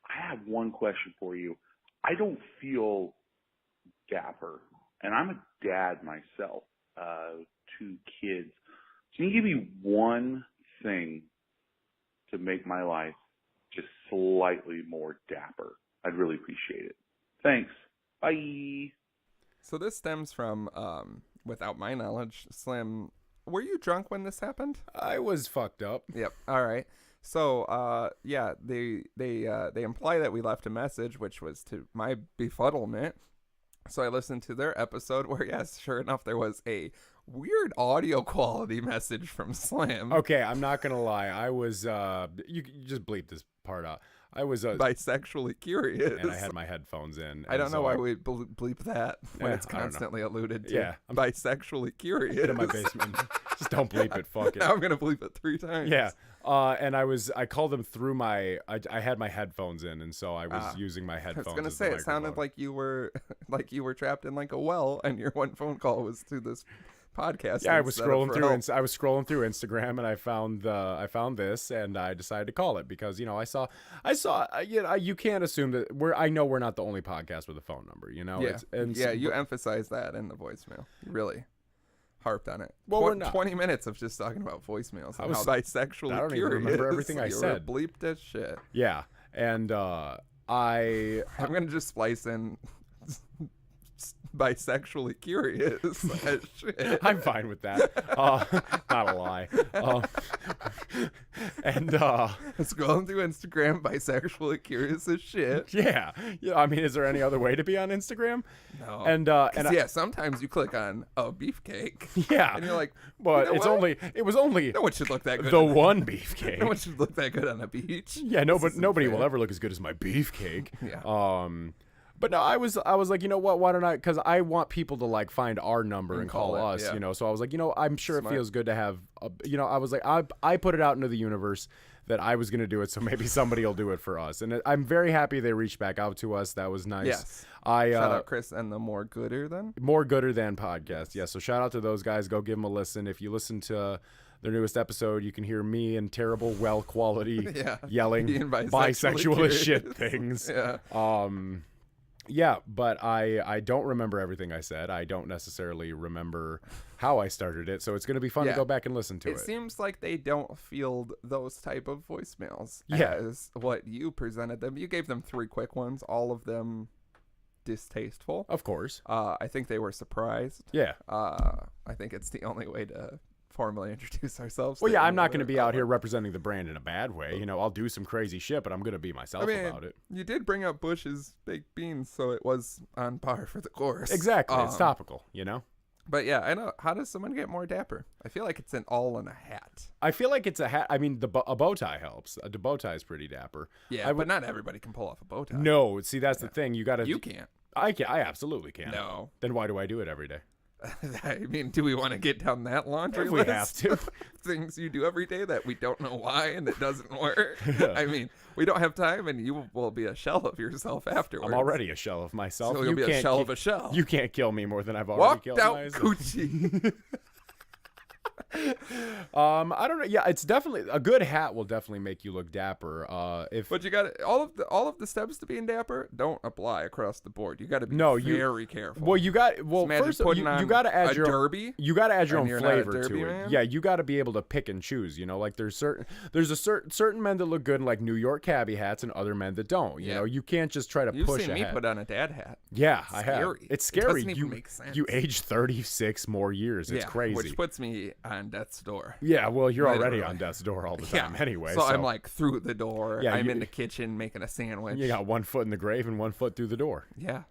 I have one question for you. I don't feel dapper, and I'm a dad myself, 2 kids. Can you give me one thing to make my life just slightly more dapper? I'd really appreciate it. Thanks. Bye. So this stems from, without my knowledge, Slim, were you drunk when this happened? I was fucked up. Yep. All right. So, yeah, they imply that we left a message, which was to my befuddlement. So I listened to their episode where, yes, sure enough, there was a weird audio quality message from Slim. Okay, I'm not gonna lie. I was you just bleep this part out. I was bisexually curious, and I had my headphones in. I don't know why we bleep that when it's constantly alluded to. Yeah, I'm bisexually curious. In my basement. Just don't bleep it. Fuck it. Now I'm gonna bleep it 3 times. Yeah. And I called them through I had my headphones in, and so I was using my headphones. I was gonna say it sounded like you were trapped in like a well, and your one phone call was to this podcast. Yeah, I was scrolling through Instagram, and I found this, and I decided to call it because I saw you can't assume that I know we're not the only podcast with a phone number. Yeah, you emphasized that in the voicemail. You really harped on it. Well, we're not 20 minutes of just talking about voicemails. I was bisexually I don't curious. even remember everything I said. Bleeped as shit. Yeah, and I'm gonna just splice in bisexually curious. I'm fine with that. Not a lie. And scrolling through Instagram, bisexually curious as shit. Yeah. I mean, is there any other way to be on Instagram? No. And sometimes you click on beefcake. Yeah. And you're like, but it was only no one should look that good. The one beefcake. No one should look that good on a beach. Yeah, nobody will ever look as good as my beefcake. Yeah. But no, I was like, you know what? Why don't I? Because I want people to like find our number and call us. Yeah. So I was like, I'm sure Smart. It feels good to have. I was like, I put it out into the universe that I was going to do it, so maybe somebody will do it for us. And I'm very happy they reached back out to us. That was nice. Yes. Shout out Chris and the More Gooder Than? More Gooder Than podcast. Yeah, so shout out to those guys. Go give them a listen. If you listen to their newest episode, you can hear me in terrible, well quality yelling bisexual as shit things. Yeah, but I don't remember everything I said. I don't necessarily remember how I started it, so it's going to be fun to go back and listen to it. It seems like they don't field those type of voicemails as what you presented them. You gave them 3 quick ones, all of them distasteful. Of course. I think they were surprised. Yeah. I think it's the only way to formally introduce ourselves. Well, yeah, I'm not going to be out here representing the brand in a bad way. You know, I'll do some crazy shit, but I'm going to be myself about it. You did bring up Bush's baked beans, so it was on par for the course. Exactly. It's topical, you know? But yeah, I know. How does someone get more dapper? I feel like it's all in a hat. I feel like it's a hat. I mean, a bow tie helps. A bow tie is pretty dapper. Yeah, but not everybody can pull off a bow tie. No, see, that's the thing. You can't. I absolutely can. No. Then why do I do it every day? I mean, do we want to get down that laundry if list? We have to. Things you do every day that we don't know why and it doesn't work. I mean, we don't have time, and you will be a shell of yourself afterwards. I'm already a shell of myself. So you'll be a shell of a shell. You can't kill me more than I've already killed myself. Walked out Gucci. I don't know. Yeah, it's definitely a good hat will definitely make you look dapper. But you got all of the steps to being dapper don't apply across the board. You got to be very careful. Well, first you got to add your derby. You got to add your own flavor to it. Man? Yeah, you got to be able to pick and choose. You know, like there's certain men that look good in like New York cabbie hats and other men that don't. You know, you can't just try to You've push seen a me hat. Put on a dad hat. Yeah, I have. It's scary. It doesn't even make sense. You age 36 more years. It's crazy. Which puts me on death's door. Yeah, well, you're already on death's door all the time anyway. So I'm like through the door. Yeah, I'm in the kitchen making a sandwich. You got 1 foot in the grave and 1 foot through the door. Yeah.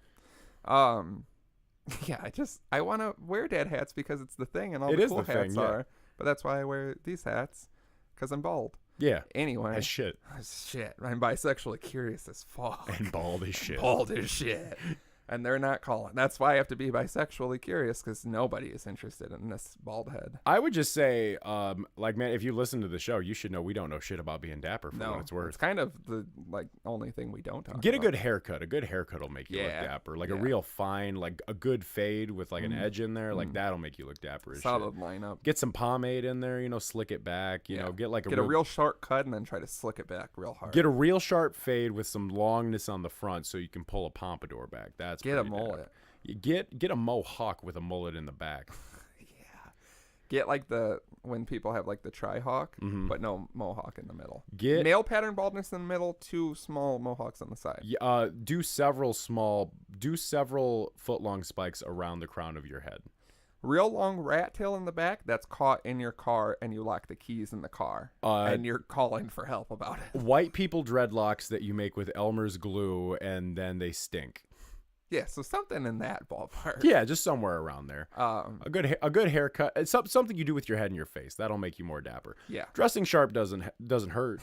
Yeah, I want to wear dad hats because it's the thing and all the cool hats are. But that's why I wear these hats, because I'm bald. Yeah. Anyway. As shit. I'm bisexually curious as fuck. And bald as shit. Bald as shit. And they're not calling. That's why I have to be bisexually curious, because nobody is interested in this bald head. I would just say, like, man, if you listen to the show, you should know we don't know shit about being dapper for what it's worth. It's kind of the only thing we don't talk about. Get a good haircut. A good haircut will make you look dapper. Like a real fine, like a good fade with like an edge in there. Like that'll make you look dapper as Solid shit. lineup. Get some pomade in there, slick it back, you know, get a real short cut and then try to slick it back real hard. Get a real sharp fade with some longness on the front so you can pull a pompadour back. That's Get a mullet. Dapper. You get a mohawk with a mullet in the back. Yeah. Get like when people have like the tri-hawk, but no mohawk in the middle. Get male pattern baldness in the middle, 2 small mohawks on the side. Do several foot-long spikes around the crown of your head. Real long rat tail in the back that's caught in your car, and you lock the keys in the car, and you're calling for help about it. White people dreadlocks that you make with Elmer's glue, and then they stink. Yeah, so something in that ballpark. Yeah, just somewhere around there. A good haircut. It's something you do with your head and your face. That'll make you more dapper. Yeah. Dressing sharp doesn't hurt,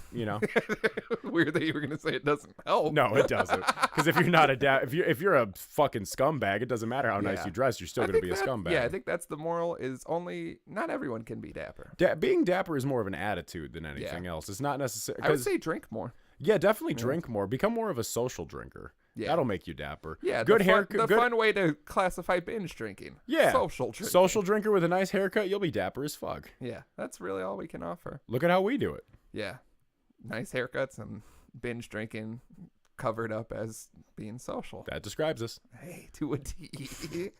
Weird that you were gonna say it doesn't help. No, it doesn't. Because if you're not if you're a fucking scumbag, it doesn't matter how nice you dress. You're still gonna be a scumbag. Yeah, I think that's the moral. Is only not everyone can be dapper. Being dapper is more of an attitude than anything else. It's not necessary. I would say drink more. Yeah, definitely drink more. Become more of a social drinker. Yeah. That'll make you dapper. Yeah, good haircut. The fun way to classify binge drinking. Yeah. Social drinking. Social drinker with a nice haircut, you'll be dapper as fuck. Yeah, that's really all we can offer. Look at how we do it. Yeah. Nice haircuts and binge drinking covered up as being social. That describes us. Hey, to a T.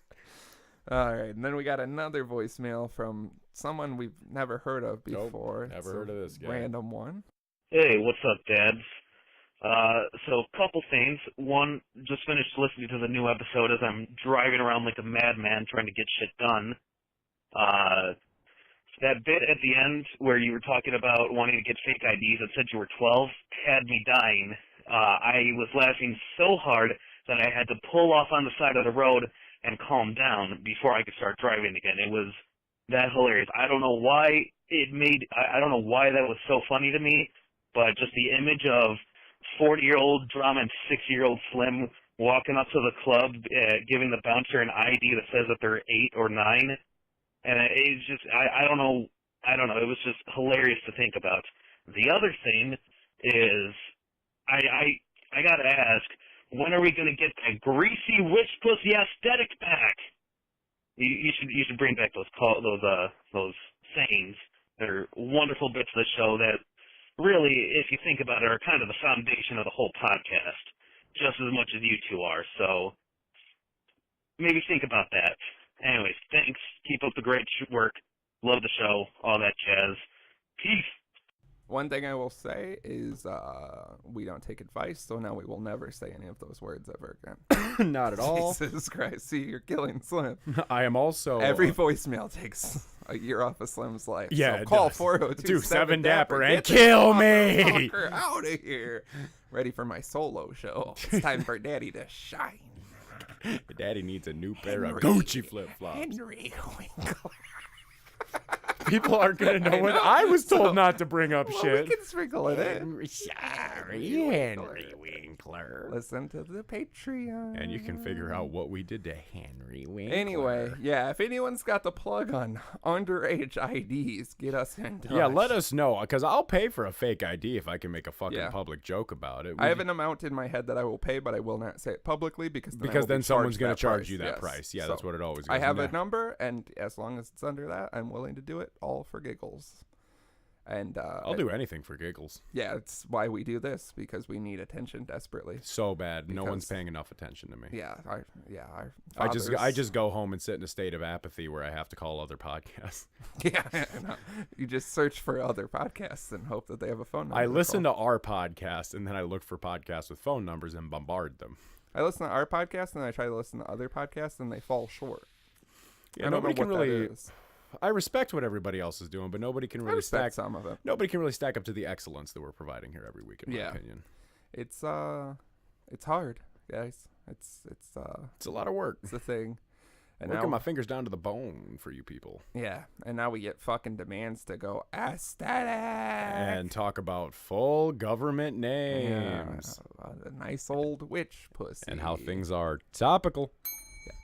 All right, and then we got another voicemail from someone we've never heard of before. Never heard of this guy. Random one. Hey, what's up, dads? So a couple things. One, just finished listening to the new episode as I'm driving around like a madman trying to get shit done. That bit at the end where you were talking about wanting to get fake IDs that said you were 12 had me dying. I was laughing so hard that I had to pull off on the side of the road and calm down before I could start driving again. It was that hilarious. I don't know why I don't know why that was so funny to me, but just the image of 40-year-old Drum and 6-year-old Slim walking up to the club, giving the bouncer an ID that says that they're 8 or 9, and it's just I don't know. It was just hilarious to think about. The other thing is, I gotta ask, when are we gonna get that greasy witch pussy aesthetic back? You should bring back those sayings. They're wonderful bits of the show that really, if you think about it, are kind of the foundation of the whole podcast, just as much as you two are. So maybe think about that. Anyways, thanks. Keep up the great work. Love the show. All that jazz. Peace. One thing I will say is we don't take advice, so now we will never say any of those words ever again. Not at all. Jesus Christ. See, you're killing Slim. I am also... Every voicemail takes a year off of Slim's life. Yeah, so it call does. 402-7 Dapper and Get the kill me. motherfucker out of here. Ready for my solo show. It's time for Daddy to shine. Daddy needs a new pair of Gucci flip-flops. Henry Winkler. People aren't going to know when I was told not to bring up Well, shit. we can sprinkle it in. Sorry, Henry Winkler. Listen to the Patreon. And you can figure out what we did to Henry Winkler. Anyway, yeah, if anyone's got the plug on underage IDs, get us in touch. Yeah, let us know, because I'll pay for a fake ID if I can make a fucking Yeah. public joke about it. I have an amount in my head that I will pay, but I will not say it publicly because then someone's going to charge you that price. Yeah, So, that's what it always goes. I have a number, and as long as it's under that, I'm willing to do it all for giggles. And I'll do anything for giggles. Yeah, it's why we do this, because we need attention desperately. So bad, no one's Because- paying enough attention to me. Yeah, our I fathers- just go home and sit in a state of apathy where I have to call other podcasts. Yeah, no, you just search for other podcasts and hope that they have a phone number. I listen to our podcast and then I look for podcasts with phone numbers and bombard them. I listen to our podcast and I try to listen to other podcasts and they fall short. Yeah, I don't know nobody can what that really. is. I respect what everybody else is doing, but nobody can I really respect stack. some of it. Nobody can really stack up to the excellence that we're providing here every week, in my Yeah. opinion. It's hard, guys. It's It's a lot of work. it's a thing. And Working now, my fingers down to the bone for you people. yeah, and now we get fucking demands to go aesthetic And talk about full government names. a nice old witch pussy And how things are topical.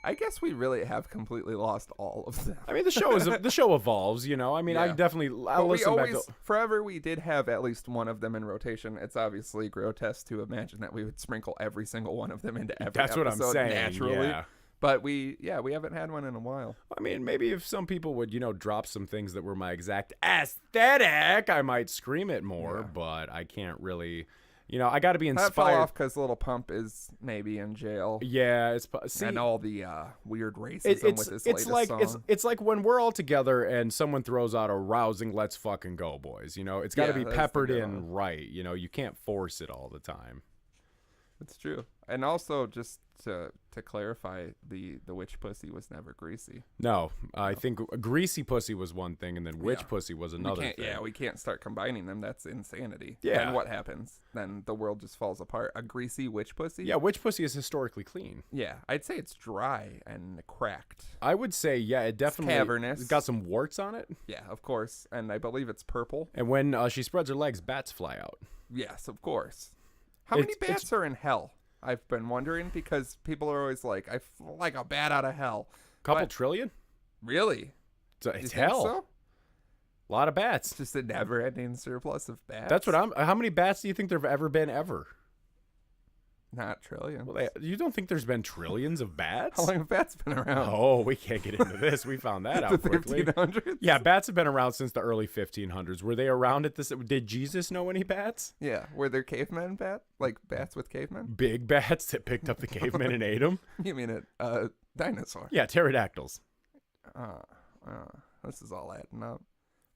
I guess we really have completely lost all of them. I mean, the show evolves, you know. I mean, I Yeah. definitely I'll But we listen back always, to. forever, we did have at least one of them in rotation. It's obviously grotesque to imagine that we would sprinkle every single one of them into every That's what I'm episode saying. naturally. Yeah. But we haven't had one in a while. I mean, maybe if some people would, drop some things that were my exact aesthetic, I might scream it more. Yeah. But I can't really, I got to be That fell inspired. off because Little Pump is maybe in jail. Yeah, see, And all the weird racism it's with his latest like song. it's like when we're all together and someone throws out a rousing "Let's fucking go, boys." It's got to Yeah, be that's the peppered good in one. right. You can't force it all the time. It's true. And also, just to clarify, the witch pussy was never greasy. No, I think greasy pussy was one thing, and then witch Yeah. pussy was another thing. Yeah, we can't start combining them. That's insanity. Yeah. Then what happens? Then the world just falls apart. A greasy witch pussy? Yeah, witch pussy is historically clean. Yeah, I'd say it's dry and cracked. I would say, yeah, it definitely cavernous. It's got some warts on it. Yeah, of course. And I believe it's purple. And when she spreads her legs, bats fly out. Yes, of course. How many It's- bats are in hell? I've been wondering because people are always like, I feel like a bat out of hell. Couple But- trillion? Really? It's You think hell. so? A lot of bats. It's just a never-ending surplus of bats. That's what How many bats do you think there've ever been ever? Not trillions. Well, you don't think there's been trillions of bats? How long have bats been around? Oh, we can't get into this. We found that The out quickly. 1500s? Yeah, bats have been around since the early 1500s. Were they around at this? Did Jesus know any bats? Yeah. Were there cavemen like bats with cavemen? Big bats that picked up the cavemen and ate them? You mean a dinosaur? Yeah, pterodactyls. This is all adding up.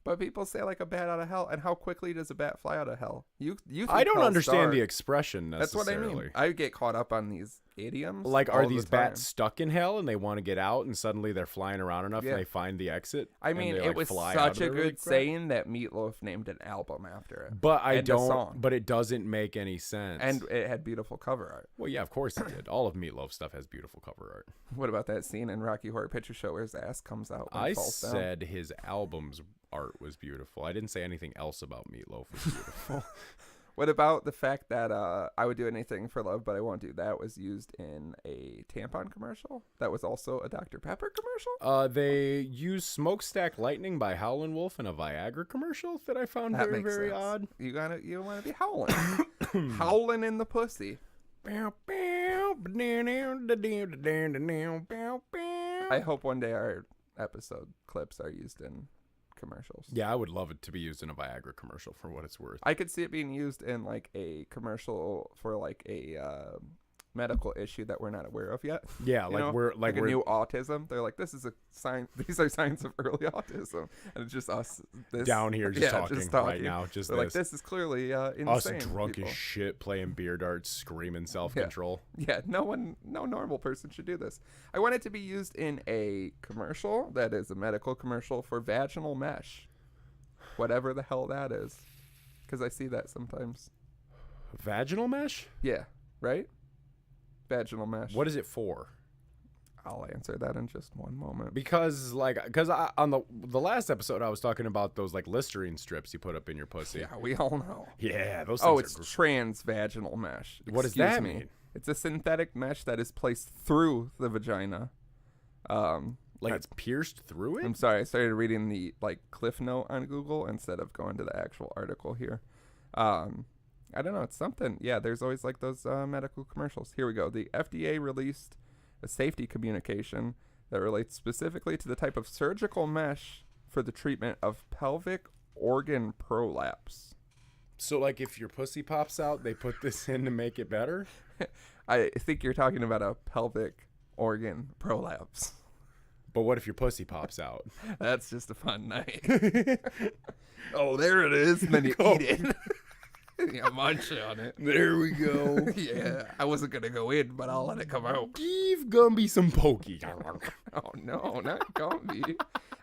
But people say like a bat out of hell, and how quickly does a bat fly out of hell? You think I don't hell's understand the dark. expression That's necessarily. what I mean. I get caught up on these idioms. Like, are all the these time. bats stuck in hell and they want to get out, and suddenly they're flying around enough Yeah. and they find the exit? I and mean, they, it like, was fly out such of a it really good quick? saying that Meatloaf named an album after it. But I And a don't. song. But it doesn't make any sense. And it had beautiful cover art. well, yeah, of course it did. All of Meatloaf stuff has beautiful cover art. What about that scene in Rocky Horror Picture Show where his ass comes out when I he falls down? said his album's art was beautiful. I didn't say anything else about Meatloaf was beautiful. What about the fact that I would do anything for love, but I won't do that was used in a tampon commercial? That was also a Dr. Pepper commercial? They use Smokestack Lightning by Howlin' Wolf in a Viagra commercial that I found That very, makes very sense. odd. You want to be howling. Howling in the pussy. I hope one day our episode clips are used in commercials. Yeah, I would love it to be used in a Viagra commercial for what it's worth. I could see it being used in like a commercial for like a medical issue that we're not aware of yet. Yeah, You know? we're like a new autism. They're like, this is a sign. These are signs of early autism, and it's just us down here just talking right now. Just They're like, this is clearly insane. us drunk people. as shit playing beer darts, screaming self-control. Yeah, no normal person should do this. I want it to be used in a commercial that is a medical commercial for vaginal mesh, whatever the hell that is, because I see that sometimes. Vaginal mesh? Yeah, right. Vaginal mesh. What is it for? I'll answer that in just one moment. Because on the last episode I was talking about those like Listerine strips you put up in your pussy. Yeah, we all know. Yeah, those Oh, things it's transvaginal mesh. What does Excuse that me. mean? It's a synthetic mesh that is placed through the vagina. like it's pierced through it? I'm sorry, I started reading the like cliff note on Google instead of going to the actual article here. I don't know, it's something. Yeah, there's always like those medical commercials. Here we go. The FDA released a safety communication that relates specifically to the type of surgical mesh for the treatment of pelvic organ prolapse. So like if your pussy pops out, they put this in to make it better? I think you're talking about a pelvic organ prolapse. But what if your pussy pops out? That's just a fun night. Oh, there it is. And then you eat it. You munch on it. There we go. Yeah, I wasn't going to go in, but I'll let it come out. Give Gumby some pokey. Oh, no, not Gumby.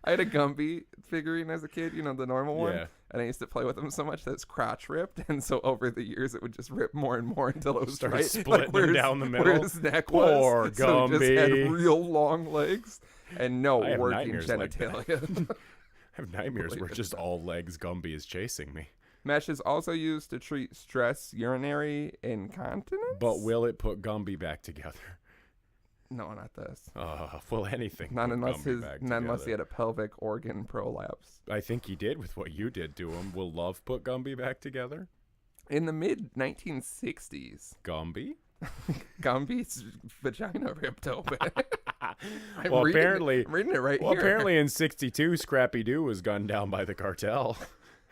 I had a Gumby figurine as a kid, you know, the normal one. Yeah. And I used to play with him so much that his crotch ripped. And so over the years, it would just rip more and more until it was Started right, splitting where his, down the middle. where his neck Poor was. So he just had Gumby. real long legs and no I have working nightmares like that. genitalia. I have nightmares where just all legs Gumby is chasing me. Mesh is also used to treat stress urinary incontinence. But will it put Gumby back together? No, not this. Will anything Not put unless Gumby back not unless together? he had a pelvic organ prolapse. I think he did with what you did to him. Will love put Gumby back together? In the mid 1960s, Gumby? Gumby's vagina ripped open. I'm Well, reading apparently, I'm reading it right well, here. apparently in '62, Scrappy Doo was gunned down by the cartel.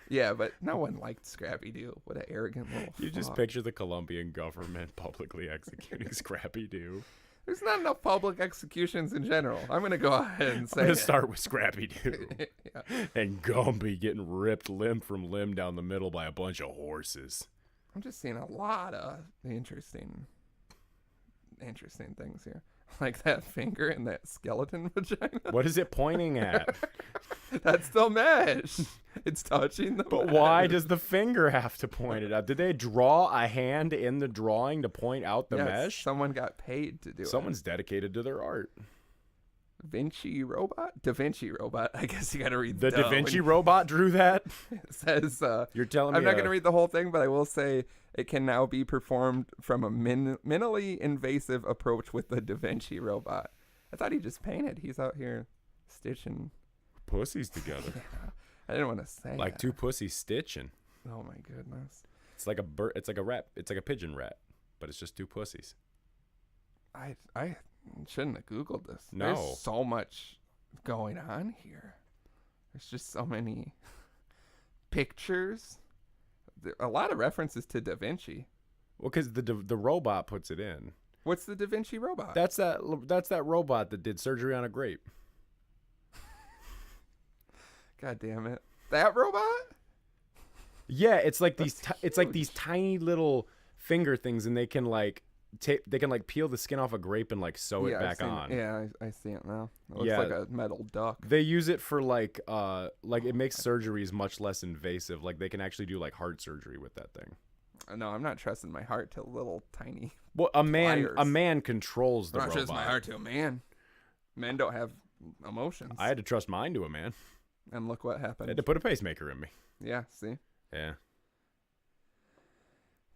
Yeah, but no one liked Scrappy Doo. What an arrogant little. You just fuck. picture the Colombian government publicly executing Scrappy Doo. There's not enough public executions in general. I'm gonna go ahead and I'm say gonna it. start with Scrappy Doo Yeah. and Gumby getting ripped limb from limb down the middle by a bunch of horses. I'm just seeing a lot of interesting things here. Like that finger in that skeleton vagina. What is it pointing at? That's the mesh. It's touching the But mesh. why does the finger have to point it out? Did they draw a hand in the drawing to point out the Yes, mesh? Someone got paid to do Someone's dedicated to their art. it. Da Vinci robot? I guess you got to read The Da when Vinci robot drew that? It says, You're telling me I'm not going to read the whole thing, but I will say it can now be performed from a minimally invasive approach with the Da Vinci robot. I thought he just painted. He's out here stitching. pussies together. Yeah, I didn't want to say Like that. two pussies stitching. Oh my goodness. It's like a bird. It's like a rat. It's like a pigeon rat, but it's just two pussies. I shouldn't have Googled this. No. There's so much going on here. There's just so many pictures. A lot of references to Da Vinci. Well, because the robot puts it in. What's the Da Vinci robot? That's that robot that did surgery on a grape. God damn it. That robot? Yeah, it's like these tiny little finger things, and they can like peel the skin off a grape and like sew it back on. Yeah, I see it now. It looks Yeah. like a metal duck. They use it for like it makes surgeries much less invasive. Like they can actually do like heart surgery with that thing. No, I'm not trusting my heart to little tiny. Well, a Pliers. man controls the I'm not trusting my robot. heart to a man. Men don't have emotions. I had to trust mine to a man. And look what I had happened. to put a pacemaker in me. Yeah, see? Yeah.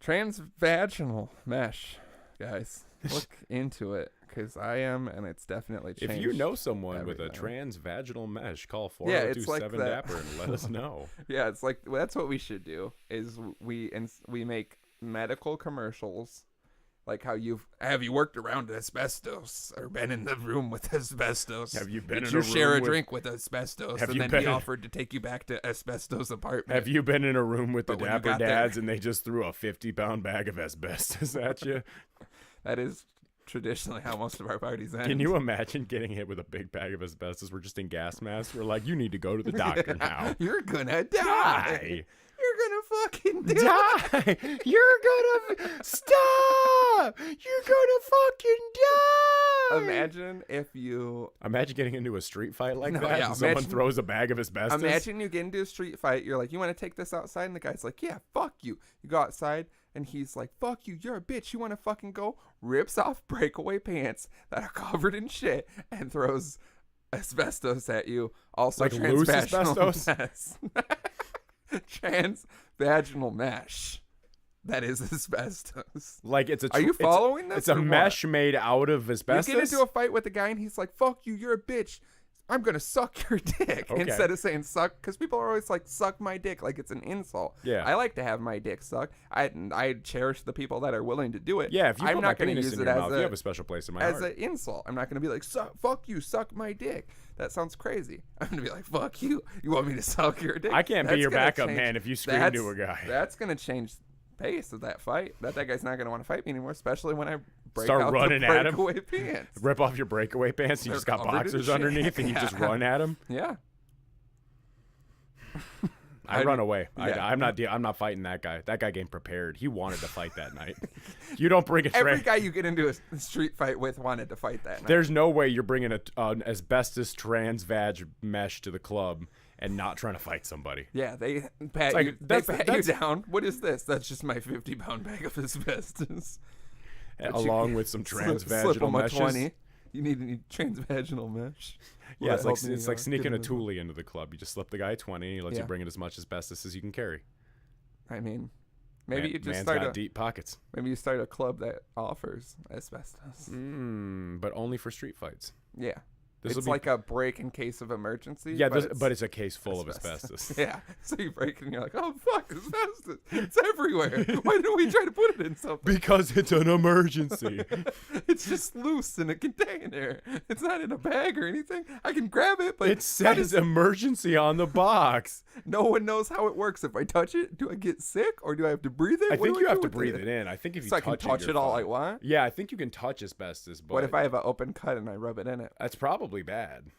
Transvaginal mesh, guys. Look into it, because I am, and it's definitely changed. If you know someone with a everything. transvaginal mesh, call Yeah, it's like 4027 that. Dapper and let us know. Yeah, it's like that's what we should do. Is we make medical commercials, like how have you worked around asbestos or been in the room with asbestos? Have you been Did in you a share room a with- drink with asbestos? Have And you then been he in- offered to take you back to asbestos apartment. Have you been in a room with the But when you Dapper got there- Dads and they just threw a 50-pound bag of asbestos at you? That is traditionally how most of our parties end. Can you imagine getting hit with a big bag of asbestos? We're just in gas masks. We're like, you need to go to the doctor now. You're gonna die. Die. You're gonna fucking die. Die. You're gonna stop. You're gonna fucking die. Imagine getting into a street fight like No, that yeah, and someone imagine- throws a bag of asbestos. Imagine you get into a street fight. You're like, you want to take this outside? And the guy's like, yeah, fuck you. You go outside, and he's like, fuck you. You're a bitch. You want to fucking go? Rips off breakaway pants that are covered in shit and throws asbestos at you. Also, Like loose transvaginal asbestos? Transvaginal mesh. That is asbestos. Like it's a. Are you following this? It's a or what? mesh made out of You asbestos. get into a fight with a guy and he's like, fuck you, you're a bitch. I'm going to suck your dick. Okay. Instead of saying suck, because people are always like, suck my dick, like it's an insult. Yeah. I like to have my dick sucked. I cherish the people that are willing to do it. Yeah, if you I'm put not my gonna penis use in it your as mouth, a, you have a special place in my as heart. an insult. I'm not going to be like, fuck you, suck my dick. That sounds crazy. I'm going to be like, fuck you. You want me to suck your dick? I can't be That's your gonna backup change- man if you scream that's- to a guy. That's going to change pace of that fight. That guy's not going to want to fight me anymore, especially when I break Start out running the at him. breakaway pants. Rip off your breakaway pants. You They're just got covered in boxers shit. underneath, and you just Yeah. run at him. Yeah. I run away. Yeah. I'm not fighting that guy. That guy came prepared. He wanted to fight that night. You don't bring a Every guy you get into a street fight with wanted to fight that night. There's no way you're bringing an asbestos trans vag mesh to the club and not trying to fight somebody. Yeah, they pat like, you. that's- They pat you that's- down. What is this? That's just my 50-pound bag of asbestos. Along with some Slip transvaginal 'em a meshes. 20. You need a transvaginal mesh. Will Yeah, that help me, it's like get sneaking a in the- toolie into the club. You just slip the guy 20, and he lets Yeah. you bring in as much asbestos as you can carry. I mean, maybe you just Man's start got a deep pockets. maybe you start a club that offers asbestos. But only for street fights. Yeah. This'll It's be- like a break in case of emergency. Yeah, but but it's a case full of asbestos. Yeah. So you break it and you're like, oh, fuck, asbestos. It's everywhere. Why didn't we try to put it in something? Because it's an emergency. It's just loose in a container. It's not in a bag or anything. I can grab it, but It says emergency on the box. no one knows how it works. If I touch it, do I get sick or do I have to breathe it? I What think do you I have do to with breathe it in. I think if you So I can touch you're it all I fine. want? Yeah, I think you can touch asbestos, but What if I have an open cut and I rub it in it? that's probably bad.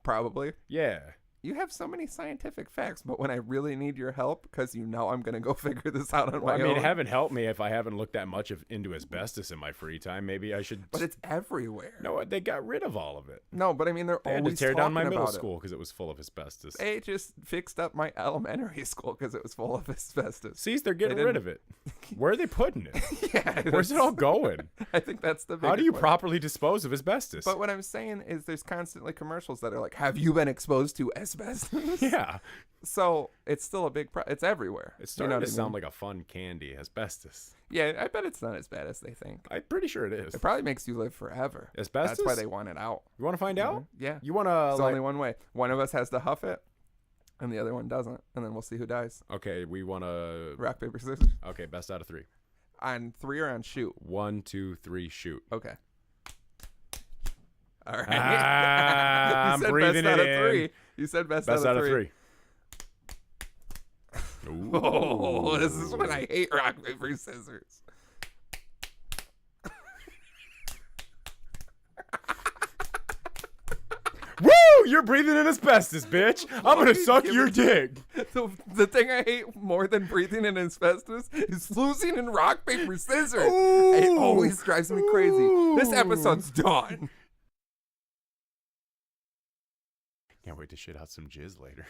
Probably. Yeah. You have so many scientific facts, but when I really need your help, because you know I'm going to go figure this out on Well, my I mean, own. heaven help me if I haven't looked that much into asbestos in my free time. Maybe I should. But it's everywhere. No, they got rid of all of it. No, but I mean, they're They had to always tear down my talking middle about it. school because it was full of asbestos. They just fixed up my elementary school because it was full of asbestos. See, they're getting They rid didn't- of it. Where are they putting it? Yeah, Where's it that's- all going? I think that's the How do biggest you one. properly dispose of asbestos? But what I'm saying is there's constantly commercials that are like, have you been exposed to asbestos? yeah, So it's still a big it's everywhere. it's starting you know to what I sound mean? like a fun candy. Asbestos. Yeah, I bet it's not as bad as they think. I'm pretty sure it is. It probably makes you live forever. Asbestos? That's why they want it out. You want to find out? Yeah. You want to It's like? only one way. One of us has to huff it, and the other one doesn't, and then we'll see who dies. Okay, we want to. Rock, paper, scissors. Okay, best out of 3. On 3 or on shoot? 1, 2, 3, shoot. Okay. All right. Ah, You I'm said breathing best out it of in. 3. You said best Best out of 3. Oh, this is when I hate rock, paper, scissors. Woo! You're breathing in asbestos, bitch. I'm gonna Fucking suck give your it to- dick. The thing I hate more than breathing in asbestos is losing in rock, paper, scissors. Ooh. It always drives me crazy. This episode's done. Can't wait to shit out some jizz later.